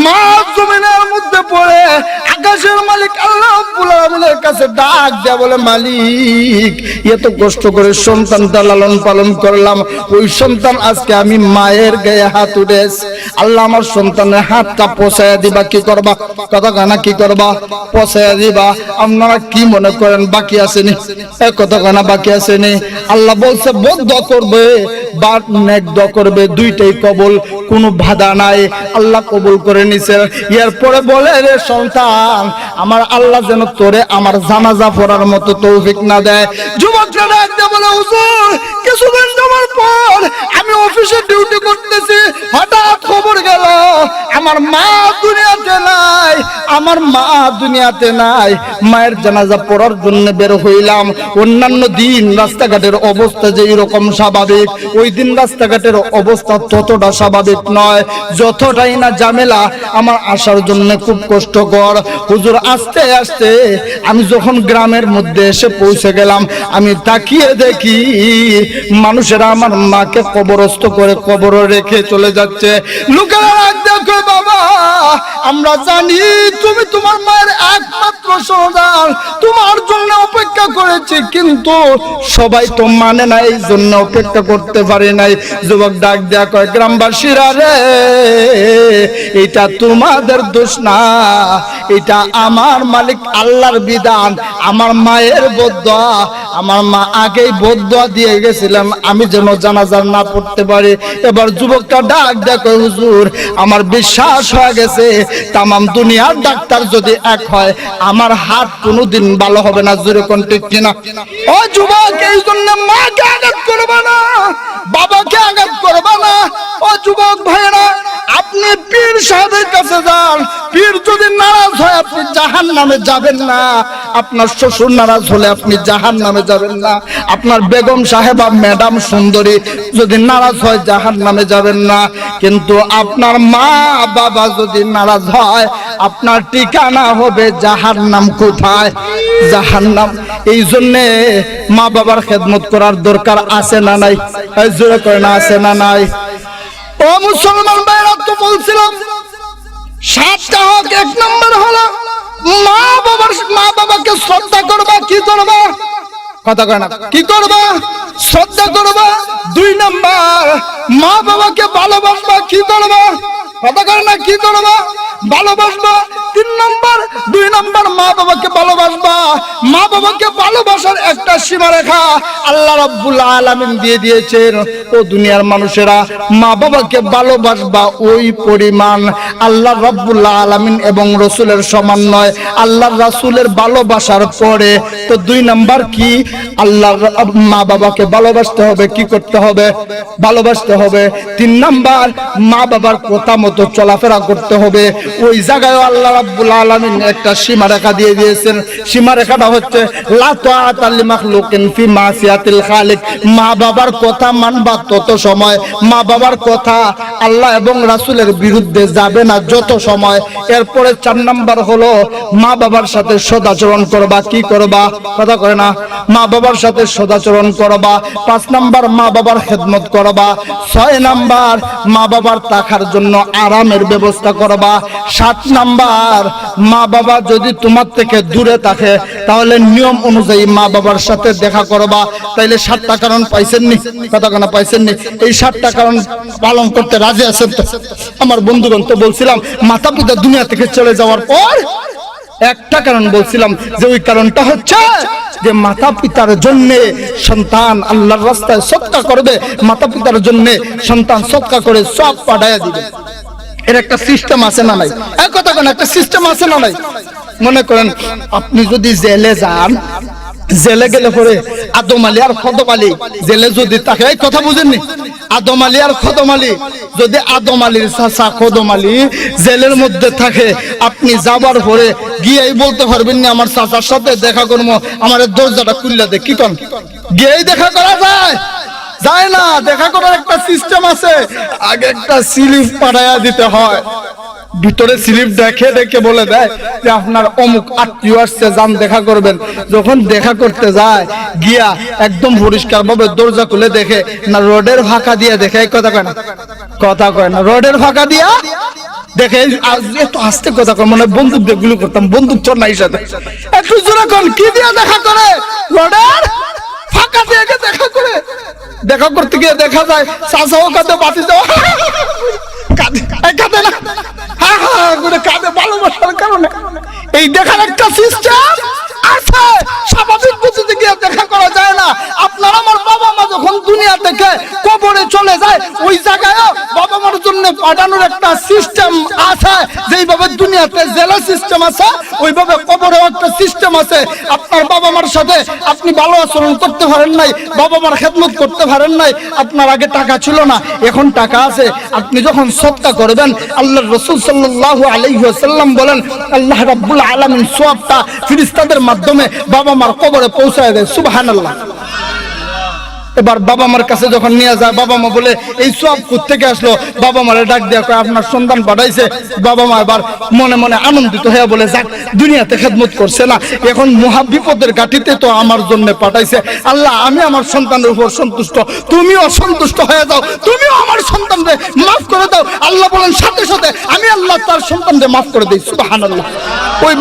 মা জমিনের মধ্যে পড়ে আকাশের মালিক আল্লাহ রাব্বুল আলামিনের কাছে ডাক দেয়া বলে, মালিক এত কষ্ট করে সন্তানটা লালন পালন করলাম, ওই সন্তান আজকে আমি মায়ের গায়ে হাত উঠেছে। আল্লাহ আমার সন্তানের হাতটা পচাইয়া দিবা। কি করবা? কথা কানা, কি করবা? পচাইয়া দিবা। আপনারা কি মনে করেন বাকি আসেনি? কথা কানা বাকি আসেনি? আল্লাহ বলছে বদ্ধ করবে বা নেক করবে, দুইটাই কবুল, কোনো বাধা নাই। আল্লাহ কবুল করে নিছে। এরপরে বলে, রে সন্তান, আমার আল্লাহ যেন তোরে আমার জানাজা পড়ার মতো তৌফিক না দেয়। যুবকরা ডাকতে বলে, হুজুর কিছুদিন যাওয়ার পর আমি অফিসে ডিউটি করতেছি, হঠাৎ খবর গেল আমার মা দুনিয়াতে নাই, আমার মা দুনিয়াতে নাই। মায়ের জানাজা পড়ার জন্য বের হইলাম। অন্যান্য দিন রাস্তাঘাটের অবস্থা যেই রকম স্বাভাবিক, ওই দিন রাস্তাঘাটের অবস্থা ততটা স্বাভাবিক নয়, যতটাই না ঝামেলা। আমার আসার জন্য খুব কষ্টকর। হুজুর আস্তে আস্তে আমি যখন গ্রামের মধ্যে এসে পৌঁছে গেলাম, আমি তাকিয়ে দেখি মানুষেরা আমার মাকে কবরস্থ করে কবরে রেখে চলে যাচ্ছে। লোকেরা দেখো বাবা, আমরা জানি তুমি তোমার মায়ের একমাত্র সন্তান, তোমার জন্য অপেক্ষা করেছি, কিন্তু সবাই তো মানে না, এই জন্য অপেক্ষা করতে পারি নাই। যুবক ডাক দেয়া কয়, গ্রামবাসীরা রে, এটা তোমাদের দোষ না, এটা আমার মালিক আল্লাহর বিধান। আমার মায়ের বদদোয়া আমার মা আগেই বদদুয়া দিয়ে গেছিলেন আমি যেন জানাজা না পড়তে পারি। এবার যুবকটা ডাক দেখো, হুজুর আমার বিশ্বাস হয়ে গেছে তামাম দুনিয়ার ডাক্তার যদি এক হয় আমার হাত কোনোদিন ভালো হবে না। জোরে কোন ঠিক কিনা? ও যুবক, এই জন্য মাকে আঘাত করবে না, বাবাকে আঘাত করবে না। ও যুবক ভাইরা, আপনি পীর সাহেবের কাছে যান, পীর যদি নারাজ হয় আপনি জাহান্নামে যাবেন না, আপনার শ্বশুর নারাজ হলে আপনি জাহান্নামে যাবেন না, আপনার বেগম সাহেবা ম্যাডাম সুন্দরী যদি নারাজ হয় জাহান্নামে যাবেন না। কিন্তু আপনার মা বাবা যদি নারাজ হয় আপনার ঠিকানা হবে জাহান্নাম। কোথায়? জাহান্নাম। এই জন্য মা বাবার খেদমত করার দরকার আছে না নাই? জোরে করে না, আছে না নাই? ও মুসলমান ভাইরা, তো বলছিলাম 7টা হক। 1 নম্বর হলো মা বাবাকে শ্রদ্ধা করবা। কি করবা? কথা কয় না, কি করবা? শ্রদ্ধা করবা। 2 নম্বর মা বাবাকে ভালোবাসবা। কি করবা? কথা কয় না, কি করবা? ভালোবাসবা। 3 নম্বর 2 নম্বর মা বাবাকে ভালোবাসবা। মা বাবাকে ভালোবাসার একটা সীমারেখা আল্লাহ রাব্বুল আলামিন দিয়ে দিয়েছেন। ও দুনিয়ার মানুষেরা, মা বাবাকে ভালোবাসবা ওই পরিমাণ আল্লাহ রাব্বুল আলামিন এবং রাসূলের সমান নয়। আল্লাহ রাসূলের ভালোবাসার পরে তো 2 নম্বর কি? আল্লাহ মা বাবাকে ভালোবাসতে হবে। কি করতে হবে? ভালোবাসতে হবে। 3 নম্বর মা বাবার কথা মতো চলাফেরা করতে হবে। ওই জায়গায় আল্লাহ রাব্বুল আলামিন একটা সীমারেখা দিয়ে দিয়েছেন। সীমারেখাটা হচ্ছে লা তাআতা লিমাখলুকিন ফি মাসিয়াতিল খালিক। মা বাবার কথা মানবা তত সময়, মা বাবার কথা আল্লাহ এবং রাসূলের বিরুদ্ধে যাবে না যত সময়। এরপরে 4 নম্বর হলো মা বাবার সাথে সদাচরণ করবা। কি করবা? কথা কয় না, মা বাবার সাথে সদাচরণ করবা। 5 নম্বর মা বাবার খেদমত করবা। 6 নম্বর মা বাবার থাকার জন্য আরামের ব্যবস্থা করবা। 7 নম্বর মা বাবা যদি তোমার থেকে দূরে থাকে তাহলে নিয়ম অনুযায়ী মা বাবার সাথে দেখা করবা। তাইলে 7টা কারণ পাইছেন নি? কথা কেন পাইছেন নি? এই 7টা কারণ পালন করতে রাজি আছেন তো? আমার বন্ধুগণ, তো বলছিলাম মাতা পিতা দুনিয়া থেকে চলে যাওয়ার পর একটা কারণ বলছিলাম যে ওই কারণটা হচ্ছে যে মাতা পিতার জন্য সন্তান আল্লাহর রাস্তায় সদকা করবে, মাতা পিতার জন্য সন্তান সদকা করে সব পাঠায়া দিবে। এর একটা সিস্টেম আছে না নাই? এক কথা কেন, একটা সিস্টেম আছে না নাই? মনে করেন আপনি যদি জেলে যান, জেলে গেলে পরে আদম আলী আর খদম আলী জেলে যদি থাকে, এই কথা বুঝেননি? আদম আলী আর খদম আলী, যদি আদম আলীর চাচা খদম আলী জেলের মধ্যে থাকে, আপনি যাবার পরে গিয়েই বলতে পারবেন না আমার চাচার সাথে দেখা করবো, আমার দরজাটা খুললে দে। কি কন? গিয়েই দেখা করা যায়? যায় না। দেখা করার একটা সিস্টেম আছে। আগে একটা স্লিপ পাঠায়া দিতে হয়, ভিতরে স্লিপ দেখে দেখে বলে দেয় যে আপনার অমুক আত্মীয় আসছে, যান দেখা করবেন। যখন দেখা করতে যায় গিয়া একদম পরিষ্কার ভাবে দরজা খুলে দেখে না রোডের ফাঁকা দিয়ে দেখে। এই কথা কয় না? কথা কয় না? রোডের ফাঁকা দিয়া দেখে। এত আস্তে কথা কয়, মানে বন্দুক দিয়ে গুলি করতাম, বন্দুক চোর নাই সাথে। একটু জোরে কোন, কি দিয়ে দেখা করে? রোডের ফাঁকা দিয়ে দেখা করে। দেখা করতে গিয়ে দেখা যায় চাচাও কাঁদে, বাতি যাও কাঁদে না, হ্যাঁ হ্যাঁ করে কাঁদে ভালোবাসার কারণে। এই দেখার একটা সিস্টেম আছে। স্বাভাবিক পদ্ধতিতে গিয়ে দেখা করা যায় না। আপনার আমার বাবা মা যখন দুনিয়া থেকে কবরে চলে যায়, ওই জায়গায় বাবা মার জন্য পাঠানোর একটা সিস্টেম আছে। যেইভাবে দুনিয়াতে জেলা সিস্টেম আছে, ওইভাবে কবরেও একটা সিস্টেম আছে। আপনার বাবা মার সাথে আপনি ভালো আচরণ করতে পারেন নাই, বাবা মার খেদমত করতে পারেন নাই, আপনার আগে টাকা ছিল না, এখন টাকা আছে। আপনি যখন সদকা করবেন, আল্লাহর রাসূল সাল্লাল্লাহু আলাইহি ওয়াসাল্লাম বলেন আল্লাহ রাব্বুল আলামিন সওয়াবটা ফেরেশতাদের মাধ্যমে বাবা মার কবরে পৌঁছায় দেয়। সুবহানাল্লাহ। এবার বাবা মার কাছে যখন নিয়ে যায়, বাবা মা বলে এই সব কোত্থেকে আসলো? বাবা মারে ডাক দেয়া কয় আপনার সন্তান পাঠাইছে। বাবা মা এবার মনে মনে আনন্দিত হয়ে বলে যাক, দুনিয়াতে খেদমত করছে না, এখন মহা বিপদের ঘাটিতে তো আমার জন্য পাঠাইছে। আল্লাহ, আমি আমার সন্তানের উপর সন্তুষ্ট, তুমিও সন্তুষ্ট হয়ে যাও, তুমিও আমার সন্তানকে মাফ করে দাও। আল্লাহ বলেন সাথে সাথে আমি আল্লাহ তার সন্তানকে মাফ করে দিই। সুবহানাল্লাহ। ওই